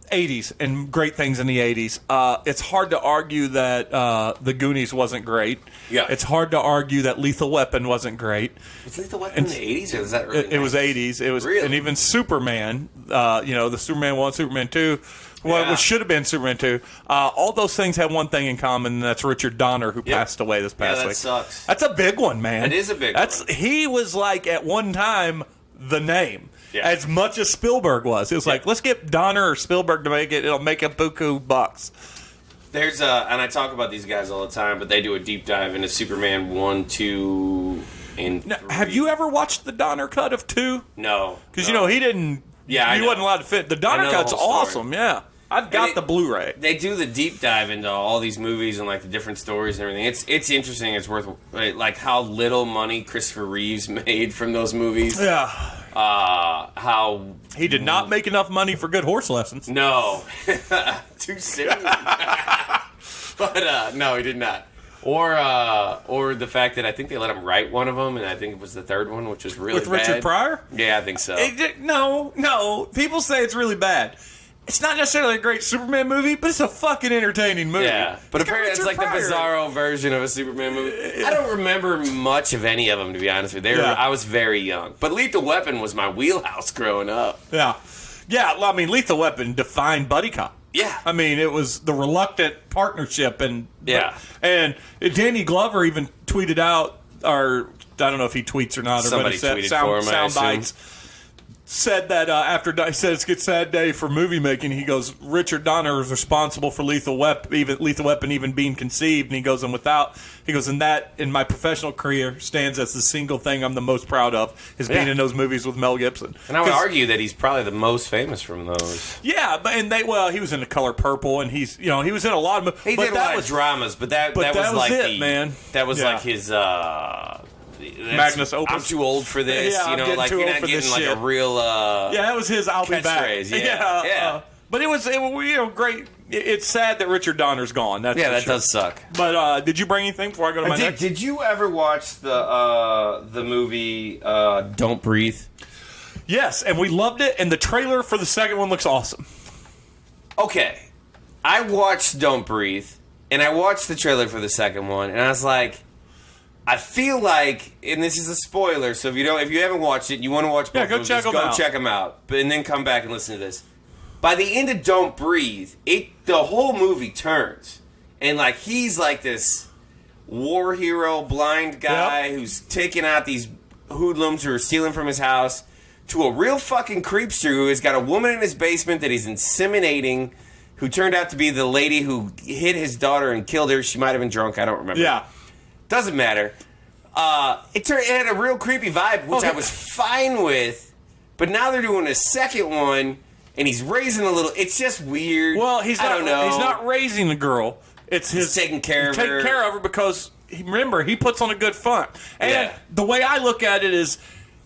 80s and great things in the 80s. It's hard to argue that The Goonies wasn't great. Yeah. It's hard to argue that Lethal Weapon wasn't great. Was Lethal Weapon in the 80s, or was that really It was 80s. It was, really? And even Superman, the Superman 1, Superman 2, which should have been Superman 2. All those things have one thing in common, and that's Richard Donner, who passed away this past week. That sucks. That's a big one, man. It is a big one. He was like, at one time, the name. Yeah. As much as Spielberg was. It was like, let's get Donner or Spielberg to make it. It'll make a buku bucks. There's and I talk about these guys all the time, but they do a deep dive into Superman 1, 2, and 3. Now, have you ever watched the Donner cut of 2? No. Because, he didn't... Yeah, he wasn't allowed to fit. The Donner cut's awesome, yeah. I've got the Blu-ray. They do the deep dive into all these movies and like the different stories and everything. It's interesting. It's worth like how little money Christopher Reeves made from those movies. Yeah. How he did not make enough money for Good Horse Lessons. No, too soon. But no, he did not. Or the fact that I think they let him write one of them, and I think it was the third one, which was really with bad. Richard Pryor. Yeah, I think so. No. People say it's really bad. It's not necessarily a great Superman movie, but it's a fucking entertaining movie. Yeah, but apparently it's like Pryor. The bizarro version of a Superman movie. I don't remember much of any of them, to be honest with you. I was very young. But Lethal Weapon was my wheelhouse growing up. Yeah. Well, I mean, Lethal Weapon defined buddy cop. Yeah. I mean, it was the reluctant partnership. And Danny Glover even tweeted out, or I don't know if he tweets or not, somebody or but tweeted for him, sound bites. Said that he said it's a sad day for movie making. He goes, Richard Donner was responsible for Lethal Weapon even being conceived, and he goes, and that in my professional career stands as the single thing I'm the most proud of is being in those movies with Mel Gibson. And I would argue that he's probably the most famous from those. Yeah, he was in The Color Purple, and he was in a lot of movies. He did a lot of dramas, but that was like it, man. That was like his. Magnus Opus. I'm too old for this. Yeah, like you're not getting like a real. That was his. I'll be back. Yeah. But it was great. It's sad that Richard Donner's gone. That does suck. But did you bring anything before I go to my next? Did you ever watch the movie Don't Breathe? Yes, and we loved it. And the trailer for the second one looks awesome. Okay, I watched Don't Breathe, and I watched the trailer for the second one, and I was like. I feel like, and this is a spoiler, so if you haven't watched it, you want to watch both go check them out. Check them out, and then come back and listen to this. By the end of Don't Breathe, the whole movie turns, and like he's like this war hero, blind guy who's taking out these hoodlums who are stealing from his house, to a real fucking creepster who has got a woman in his basement that he's inseminating, who turned out to be the lady who hit his daughter and killed her. She might have been drunk. I don't remember. Yeah. Doesn't matter. It had a real creepy vibe, which I was fine with. But now they're doing a second one, and he's raising a little. It's just weird. Well, I don't know. He's not raising the girl. He's taking care of her. Taking care of her because remember he puts on a good front. And the way I look at it is,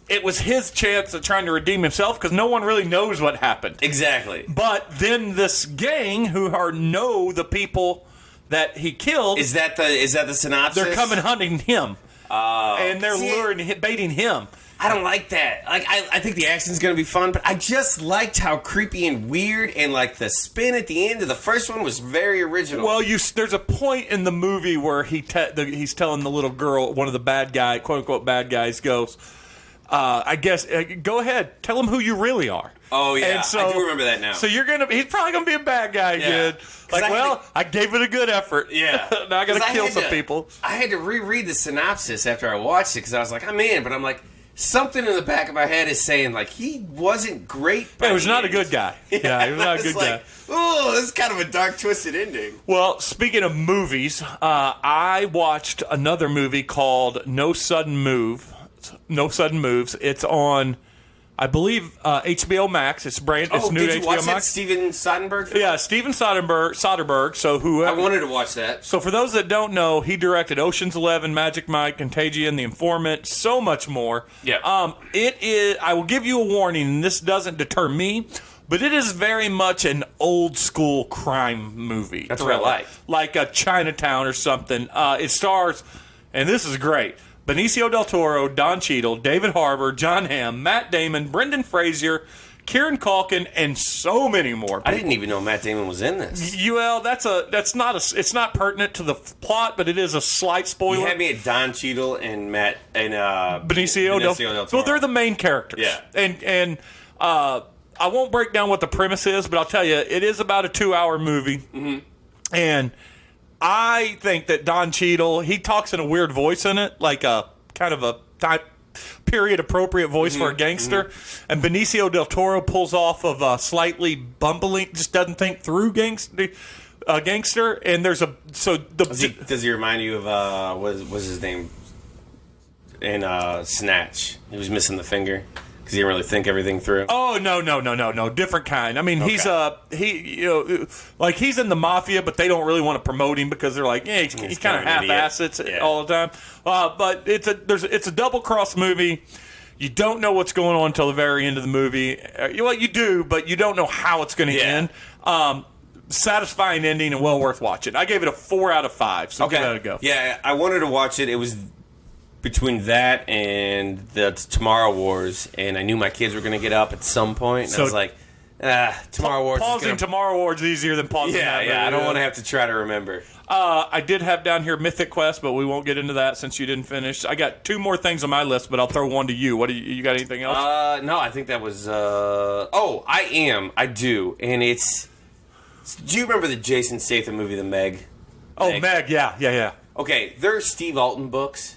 it was his chance of trying to redeem himself because no one really knows what happened. Exactly. But then this gang who know the people that he killed. Is that the synopsis? They're coming hunting him, and they're baiting him. I don't like that. Like, I think the action's going to be fun, but I just liked how creepy and weird, and like the spin at the end of the first one was very original. Well, there's a point in the movie where he's telling the little girl, one of the bad guy, quote unquote bad guys, goes, I guess, go ahead, tell him who you really are. Oh yeah, and so, I do remember that now. So he's probably gonna be a bad guy again. Like, I gave it a good effort. Yeah, now I gotta kill some people. I had to reread the synopsis after I watched it because I was like, I'm in, but I'm like, something in the back of my head is saying like he wasn't great. Yeah, he was not a good guy. Yeah, he was not a good guy. Oh, this is kind of a dark, twisted ending. Well, speaking of movies, I watched another movie called No Sudden Moves. It's on, I believe, HBO Max. It's new to did you HBO watch Max. Steven Soderbergh film? Yeah, Steven Soderbergh. So whoever, I wanted to watch that. So for those that don't know, he directed Ocean's 11, Magic Mike, Contagion, The Informant, so much more. Yeah. It is. I will give you a warning, and this doesn't deter me, but it is very much an old school crime movie. That's what I like a Chinatown or something. It stars, and this is great, Benicio del Toro, Don Cheadle, David Harbour, John Hamm, Matt Damon, Brendan Fraser, Kieran Culkin, and so many more people. I didn't even know Matt Damon was in this. Well, it's not pertinent to the plot, but it is a slight spoiler. You had me at Don Cheadle and Benicio del Toro. Well, they're the main characters. Yeah. And I won't break down what the premise is, but I'll tell you, it is about a 2-hour movie. Mm-hmm. And I think that Don Cheadle, he talks in a weird voice in it, like a kind of a period appropriate voice for a gangster. Mm-hmm. And Benicio del Toro pulls off of a slightly bumbling, just doesn't think through gangster. And there's does he remind you of what was his name in Snatch? He was missing the finger because he didn't really think everything through. Oh no, different kind. I mean, okay. He's in the mafia, but they don't really want to promote him because they're like, he's kind of half-assed all the time. But it's a double cross movie. You don't know what's going on until the very end of the movie. Well, you do, but you don't know how it's going to end. Satisfying ending and well worth watching. I gave it a 4 out of 5. So give that a go. Yeah, I wanted to watch it. It was between that and the Tomorrow Wars, and I knew my kids were going to get up at some point, and I was like, Tomorrow Wars. Pausing Tomorrow Wars is easier than pausing. I don't want to have to try to remember. I did have down here Mythic Quest, but we won't get into that since you didn't finish. I got 2 more things on my list, but I'll throw one to you. What do you got? Anything else? No, I think that was. I do, and it's. Do you remember the Jason Statham movie, The Meg? Oh, Meg, yeah. Okay, they're Steve Alton books,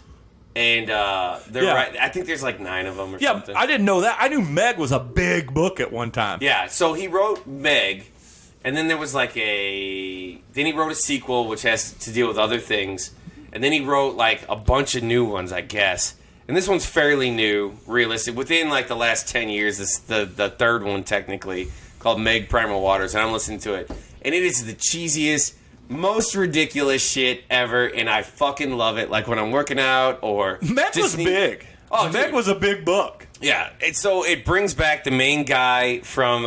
and they're right. I think there's like 9 of them or something. Yeah, I didn't know that. I knew Meg was a big book at one time. Yeah, so he wrote Meg, and then there was like then he wrote a sequel which has to deal with other things, and then he wrote like a bunch of new ones, I guess. And this one's fairly new, realistic. Within like the last 10 years, this the third one technically, called Meg Primal Waters, and I'm listening to it. And it is the cheesiest, most ridiculous shit ever, and I fucking love it. Like when I'm working out or... Meg was big. Oh, Meg was a big book. Yeah. So it brings back the main guy from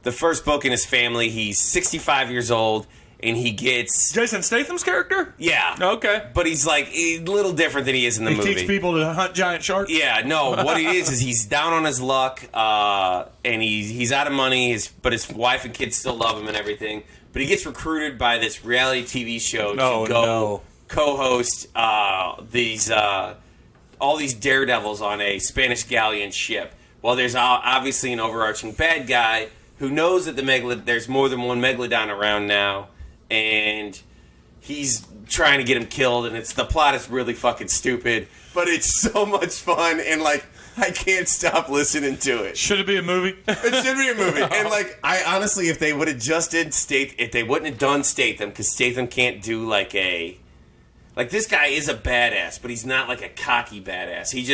the first book in his family. He's 65 years old, and he gets... Jason Statham's character? Yeah. Okay. But he's like a little different than he is in the movie. He teach people to hunt giant sharks? Yeah, no. What it is he's down on his luck, and he's out of money, but his wife and kids still love him and everything. But he gets recruited by this reality TV show to go co-host all these daredevils on a Spanish galleon ship. Well, there's obviously an overarching bad guy who knows that there's more than one megalodon around now, and he's trying to get him killed, and the plot is really fucking stupid, but it's so much fun, and like I can't stop listening to it. Should it be a movie? It should be a movie. And like I honestly, if they would have just if they wouldn't have done Statham, because Statham can't do like this guy is a badass, but he's not like a cocky badass. He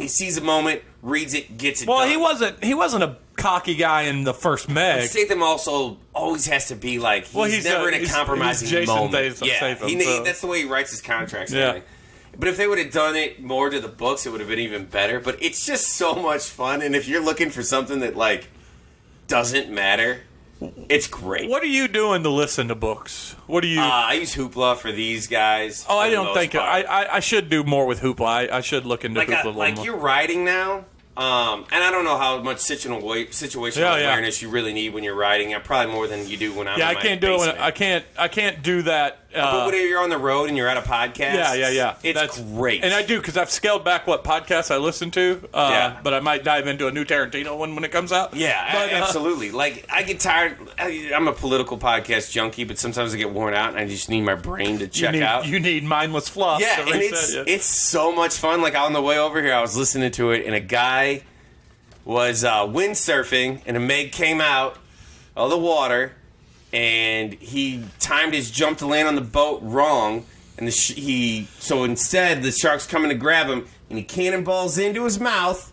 sees a moment, reads it, gets it done. Well, he wasn't a cocky guy in the first Meg. Statham also always has to be like he's never in a compromising moment. Statham, that's the way he writes his contracts. Yeah. But if they would have done it more to the books, it would have been even better. But it's just so much fun, and if you're looking for something that like doesn't matter, It's great. What are you doing to listen to books? What do you? I use Hoopla for these guys. I for the don't most think part. I should do more with Hoopla. I should look into Hoopla a little more. You're writing now. And I don't know how much situational awareness you really need when you're writing. Probably more than you do when I'm. Yeah, in I my can't do it. basement. I can't do that. But when you're on the road and you're at a podcast, yeah. it's great. And I do because I've scaled back what podcasts I listen to. But I might dive into a new Tarantino one when it comes out. Yeah, but, absolutely. Like I get tired. I'm a political podcast junkie, but sometimes I get worn out and I just need my brain to check out. You need mindless fluff. Yeah, to and reset, it's so much fun. Like on the way over here, I was listening to it, and a guy was windsurfing, and a Meg came out of the water, and he timed his jump to land on the boat wrong, and so instead the shark's coming to grab him, and he cannonballs into his mouth,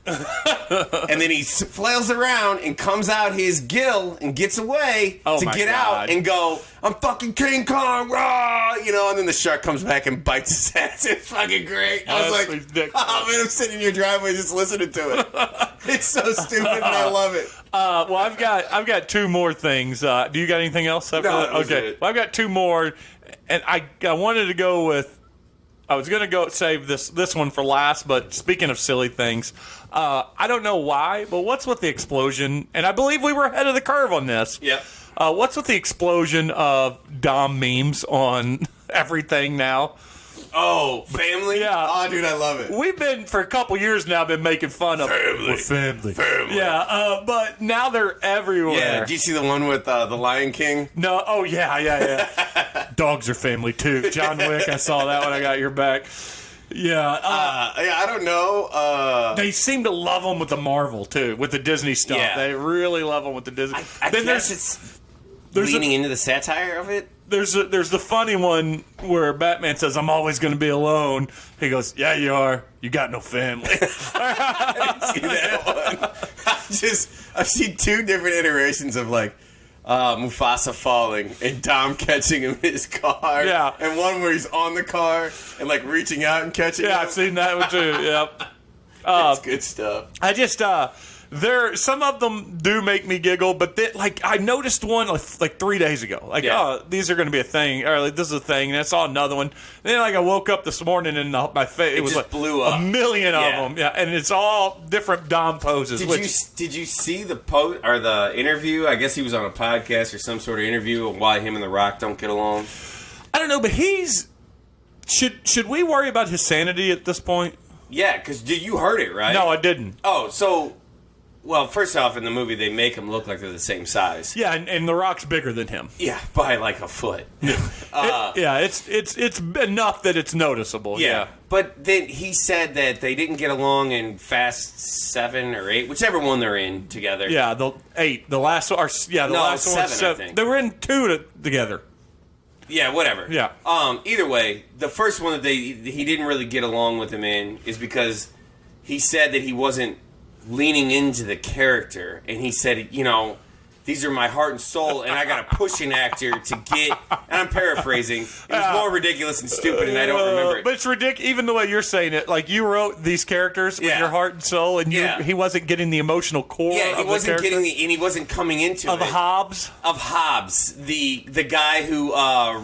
and then he flails around and comes out his gill and gets away to get out and go, I'm fucking King Kong, rah! You know, and then the shark comes back and bites his ass. It's fucking great. I was like, oh man, I'm sitting in your driveway just listening to it. It's so stupid and I love it. Well, I've got two more things. Do you got anything else? No, that was okay. it. Well, I've got two more, and I wanted to go with. I was going to save this one for last, but speaking of silly things, I don't know why, but what's with the explosion? And I believe we were ahead of the curve on this. Yep. What's with the explosion of Dom memes on everything now? Oh, family? Yeah. Oh, dude, I love it. We've been, for a couple years now, been making fun of Family. Yeah, but now they're everywhere. Yeah, do you see the one with the Lion King? No, oh, yeah. Dogs are family, too. John Wick, I saw that one. I got your back. Yeah. I don't know. They seem to love them with the Marvel, too, with the Disney stuff. Yeah. They really love them with the Disney. I guess it's leaning into the satire of it. There's the funny one where Batman says, I'm always going to be alone. He goes, yeah, you are. You got no family. I didn't see that one. I've seen two different iterations of like Mufasa falling and Dom catching him in his car. Yeah. And one where he's on the car and like reaching out and catching him. I've seen that one too. Yep. It's good stuff. I just some of them do make me giggle, but I noticed one like 3 days ago. These are going to be a thing, or like, this is a thing, and I saw another one. And then I woke up this morning and my face it was just like blew up. a million of them. Yeah, and it's all different Dom poses. Did you see the post or the interview? I guess he was on a podcast or some sort of interview of why him and The Rock don't get along. I don't know, but should we worry about his sanity at this point? Yeah, because you heard it, right? No, I didn't. Oh, so. Well, first off, in the movie, they make him look like they're the same size. Yeah, and The Rock's bigger than him. Yeah, by like a foot. It's enough that it's noticeable. Yeah. But then he said that they didn't get along in Fast 7 or 8, whichever one they're in together. Yeah, the 8. The last one. The last one was 7, I think. They were in 2 together. Yeah, whatever. Yeah. Either way, the first one that he didn't really get along with him in is because he said that he wasn't leaning into the character, and he said, these are my heart and soul, and I got to push an actor to get. And I'm paraphrasing. It was more ridiculous and stupid, and I don't remember it. But it's ridiculous, even the way you're saying it. Like, you wrote these characters with your heart and soul, and he wasn't getting the emotional core. Yeah, he of wasn't the character. getting and he wasn't coming into of it. Hobbs. Of Hobbs, the guy who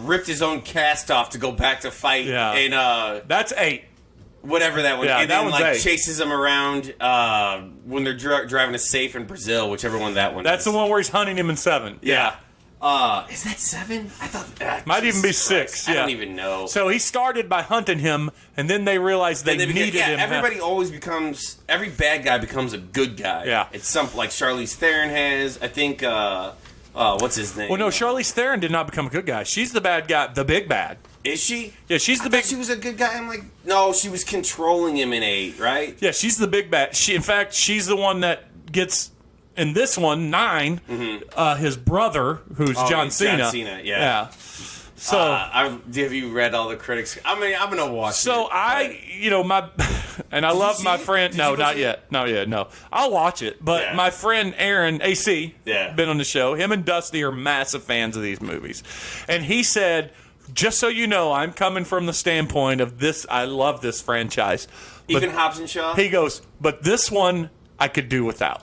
ripped his own cast off to go back to fight. Yeah, and that's 8. Whatever that one. Yeah, and that then one's 8. Chases him around when they're driving a safe in Brazil, whichever one that one That's is. the one where he's hunting him in 7. Yeah. Is that 7? I thought might even be 6. I don't even know. So he started by hunting him, and then they realized they needed him. Everybody always becomes every bad guy becomes a good guy. Yeah. It's something like Charlize Theron has. I think what's his name? Well, no, Charlize Theron did not become a good guy. She's the bad guy, the big bad. Is she? Yeah, she's the I big. thought she was a good guy. I'm like, no, she was controlling him in 8, right? Yeah, she's the big bad. In fact, she's the one that gets in this one 9. His brother, who's John Cena. John Cena, yeah. So, have you read all the critics? I mean, I'm gonna watch. So and I love my friend. No, not yet. No, I'll watch it. But my friend Aaron AC, been on the show. Him and Dusty are massive fans of these movies, and he said, just so you know, I'm coming from the standpoint of this. I love this franchise. Even Hobbs and Shaw. He goes, but this one I could do without.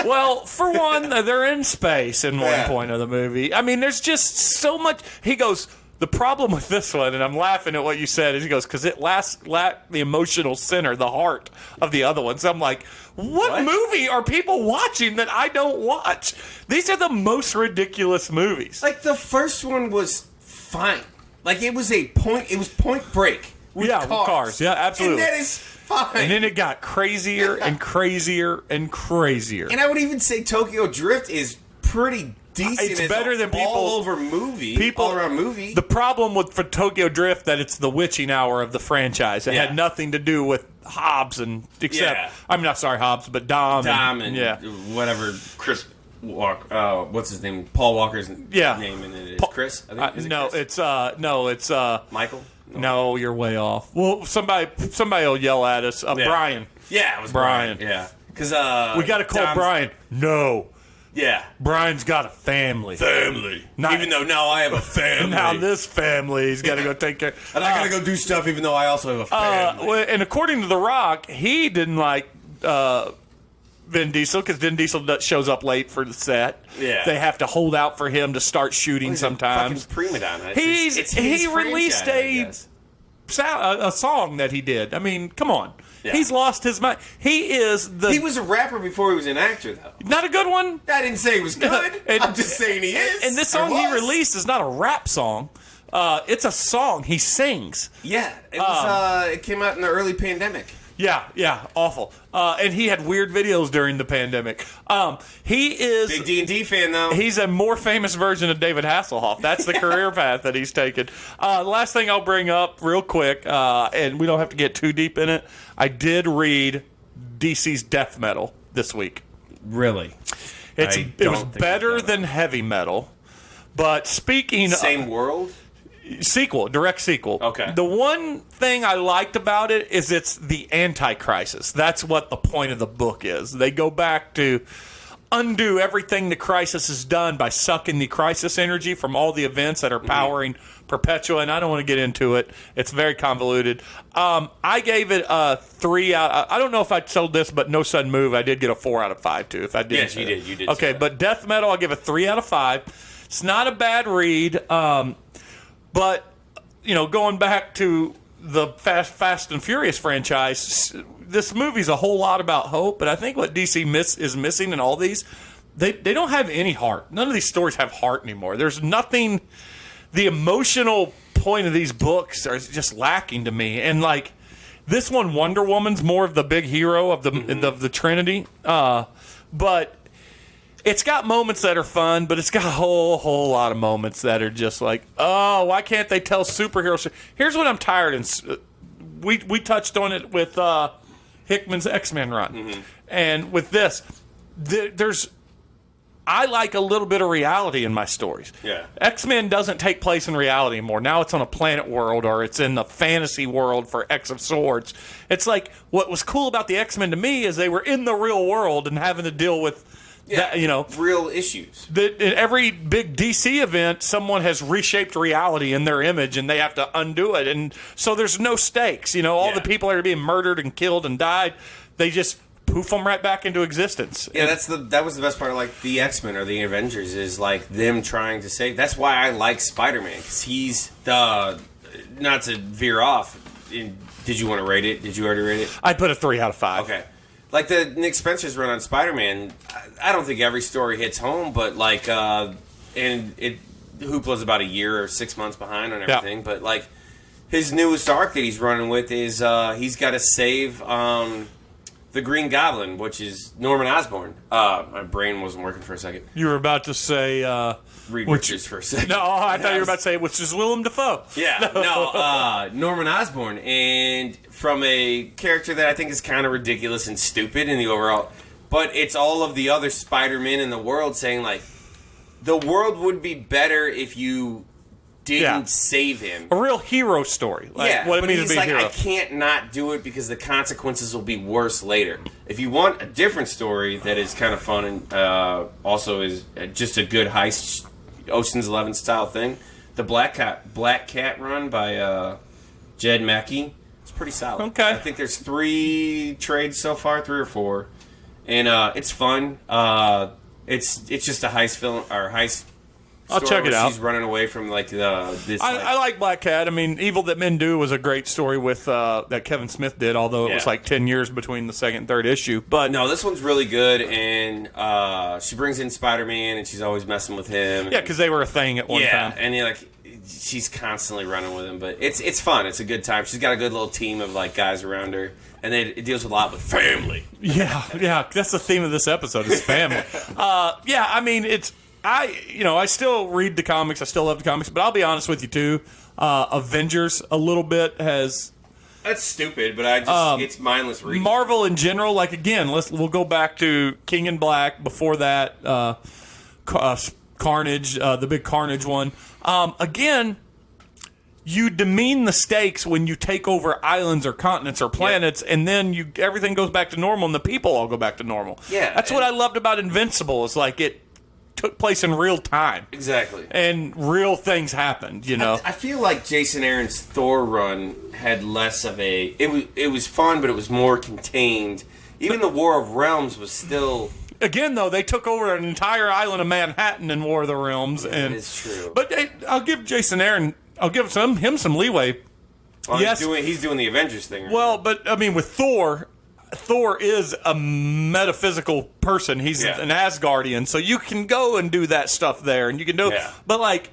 Well, for one, they're in space in one Yeah. point of the movie. I mean, there's just so much. He goes, the problem with this one, and I'm laughing at what you said, is he goes, because it lacked the emotional center, the heart of the other ones. I'm like, what movie are people watching that I don't watch? These are the most ridiculous movies. Like, the first one was fine. Like, it was Point Break. With Yeah, with cars. Yeah, absolutely. And that is fine. And then it got crazier and crazier and crazier. And I would even say Tokyo Drift is pretty decent. It's as better than people all around movie. The problem with for Tokyo Drift that it's the witching hour of the franchise. It had nothing to do with Hobbs and except I'm not sorry Hobbs, but Dom and whatever Chris Walker. What's his name? Paul Walker's name in it is Chris. I think, no, Chris? it's Michael. No, you're way off. Well, somebody will yell at us. Brian. Yeah, it was Brian. Yeah, because we got to call Brian. No. Yeah. Brian's got a family. Even though now I have a family. Now this family's got to go take care. And I got to go do stuff even though I also have a family. And according to The Rock, he didn't like Vin Diesel because Vin Diesel shows up late for the set. Yeah. They have to hold out for him to start shooting sometimes. Fucking prima donna. He released a song that he did. I mean, come on. Yeah. He's lost his mind. He was a rapper before he was an actor, though. Not a good one. I didn't say he was good. I'm just saying he is. And this song he released is not a rap song. It's a song. He sings. Yeah. It came out in the early pandemic. Yeah, awful. And he had weird videos during the pandemic. He is big D&D fan though. He's a more famous version of David Hasselhoff. That's the career path that he's taken. The last thing I'll bring up real quick, and we don't have to get too deep in it. I did read DC's Death Metal this week. Really? It was better than Heavy Metal. But speaking same world. Direct sequel. Okay. The one thing I liked about it is it's the anti-crisis. That's what the point of the book is. They go back to undo everything the crisis has done by sucking the crisis energy from all the events that are powering Perpetua, and I don't want to get into it. It's very convoluted. I gave it a 3 out. I don't know if I told this, but No Sudden Move, I did get a 4 out of 5 too. If I did, yes, you did. You did. Okay, but Death Metal, I'll give a 3 out of 5. It's not a bad read. But, going back to the Fast and Furious franchise, this movie's a whole lot about hope, but I think what DC is missing in all these, they don't have any heart. None of these stories have heart anymore. There's nothing, the emotional point of these books are just lacking to me. And, this one, Wonder Woman's more of the big hero of the Trinity, but it's got moments that are fun, but it's got a whole lot of moments that are just like, oh, why can't they tell superheroes? Here's what I'm tired of. We touched on it with Hickman's X-Men run. And with this, I like a little bit of reality in my stories. Yeah. X-Men doesn't take place in reality anymore. Now it's on a planet world or it's in the fantasy world for X of Swords. It's like, what was cool about the X-Men to me is they were in the real world and having to deal with real issues. In every big DC event, someone has reshaped reality in their image, and they have to undo it. And so there's no stakes. All the people that are being murdered and killed and died, they just poof them right back into existence. Yeah, that was the best part of the X-Men or the Avengers is them trying to save. That's why I like Spider-Man, because he's the, not to veer off. Did you want to rate it? Did you already rate it? I put a 3 out of 5. Okay. Like the Nick Spencer's run on Spider-Man, I don't think every story hits home, but Hoopla's about a year or 6 months behind on everything. Yeah. But his newest arc that he's running with is he's got to save the Green Goblin, which is Norman Osborn. My brain wasn't working for a second. You were about to say Reed Richards for a second. No, I thought you were about to say which is Willem Dafoe. Yeah, Norman Osborn, and from a character that I think is kind of ridiculous and stupid in the overall, but it's all of the other Spider-Men in the world saying the world would be better if you didn't save him. A real hero story. What it means to be a hero. I can't not do it because the consequences will be worse later. If you want a different story that is kind of fun and also is just a good heist, Ocean's 11 style thing, the Black Cat run by Jed Mackey, it's pretty solid. Okay. I think there's 3 trades so far, 3 or 4. and it's fun. It's just a heist film or heist. I'll check it where out. She's running away from like this. I like Black Cat. I mean, Evil That Men Do was a great story with that Kevin Smith did, although it was Yeah. like 10 years between the second and third issue. But No, this one's really good, and she brings in Spider-Man, and she's always messing with him. yeah, because they were a thing at one time. and you're like, she's constantly running with him, but it's fun. It's a good time. She's got a good little team of like guys around her, and it deals a lot with family. Yeah, that's the theme of this episode is family. Yeah, I mean, I still read the comics. I still love the comics, but I'll be honest with you too. Avengers a little bit has That's stupid, but it's mindless reading. Marvel in general. Like again, we'll go back to King in Black. Before that, Carnage, the big Carnage one. Again, you demean the stakes when you take over islands or continents or planets, and then everything goes back to normal, and the people all go back to normal. Yeah, that's what I loved about Invincible. Is like it took place in real time. Exactly. And real things happened, you know. I feel like Jason Aaron's Thor run had less of a... It was fun, but it was more contained. Even the War of Realms was still... Again, though, they took over an entire island of Manhattan in War of the Realms. That is true. But I'll give Jason Aaron... I'll give him some leeway. Well, yes. He's doing the Avengers thing right Well, now. but, I mean, with Thor is a metaphysical person. He's an Asgardian, so you can go and do that stuff there, and you can do. Yeah. But like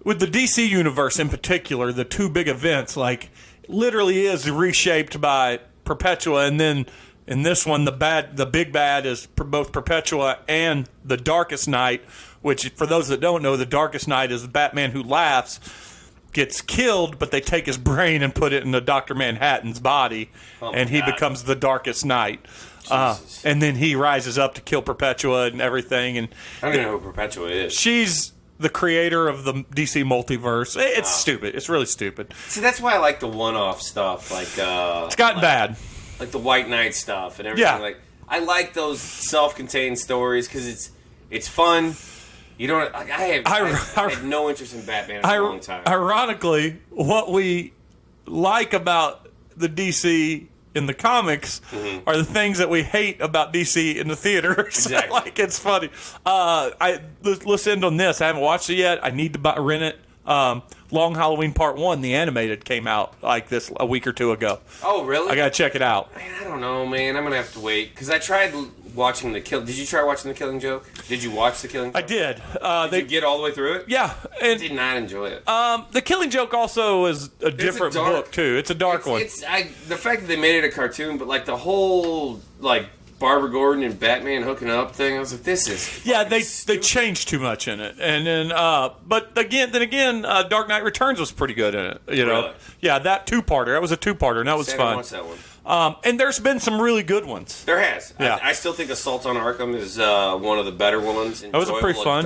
with the DC universe in particular, the two big events, like literally is reshaped by Perpetua, and then in this one, the big bad is both Perpetua and the Darkest Knight. Which, for those that don't know, the Darkest Knight is the Batman who laughs. Gets killed, but they take his brain and put it into Dr. Manhattan's body, and he becomes the Darkest Knight. And then he rises up to kill Perpetua and everything. And I don't even know who Perpetua is. she's the creator of the DC multiverse. It's stupid. It's really stupid. See, that's why I like the one-off stuff, like It's gotten bad. like the White Knight stuff and everything. Yeah. Like I like those self-contained stories because it's fun. You don't. Like, I had no interest in Batman for a long time. Ironically, what we like about the DC in the comics are the things that we hate about DC in the theaters. Exactly. Like, it's funny. Let's end on this. I haven't watched it yet. I need to rent it. Long Halloween Part 1, the animated, came out like this a week or two ago. Oh, really? I gotta check it out. Man, I don't know, man. I'm gonna have to wait because I tried watching Did you try watching The Killing Joke? Did you watch The Killing Joke? I did. Did you get all the way through it? Yeah, I and did not enjoy it. The Killing Joke also is a different book too. It's a dark one. The fact that they made it a cartoon, but like the whole like Barbara Gordon and Batman hooking up thing, I was like, this is they changed too much in it, and then but again, Dark Knight Returns was pretty good in it. You know, Really? Yeah, that two-parter. That was a two-parter, and that was I didn't fun. watch that one. And there's been some really good ones. There has. Yeah. I still think Assault on Arkham is one of the better ones. That was a pretty fun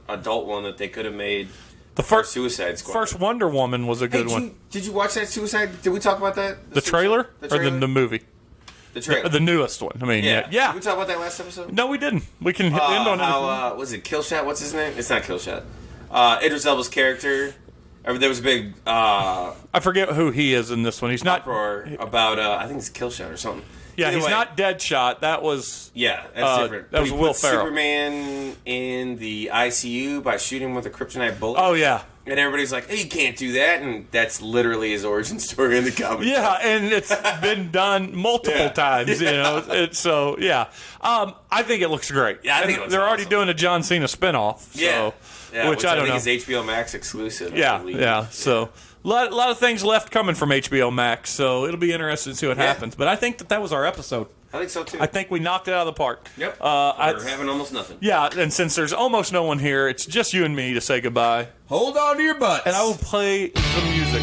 adult one that they could have made. The first Suicide Squad. First Wonder Woman was a good one. Did you watch that Suicide? Did we talk about that? The trailer The or trailer? the movie? The trailer. The newest one. I mean, yeah. Did we talk about that last episode? No, we didn't. We can end on it. How was it Killshot? What's his name? It's not Killshot. Idris Elba's character. There was a big I forget who he is in this one. He's not. uproar about I think it's Killshot or something. Yeah, Either he's way, not Deadshot. That was. Yeah, that's different. that was But he Will put Ferrell. Superman in the ICU by shooting him with a kryptonite bullet. Oh yeah. And everybody's like, hey, you can't do that. And that's literally his origin story in the comic. Yeah, and it's been done multiple times, you know. So, yeah. I think it looks great. Yeah, I think it looks they're already awesome. doing a John Cena spinoff. So, Yeah, which I don't know. think is HBO Max exclusive. I Yeah, believe. yeah. So, a lot of things left coming from HBO Max, so it'll be interesting to see what happens. But I think that was our episode. I think so, too. I think we knocked it out of the park. Yep. We're having almost nothing. Yeah, and since there's almost no one here, it's just you and me to say goodbye. Hold on to your butts. And I will play the music.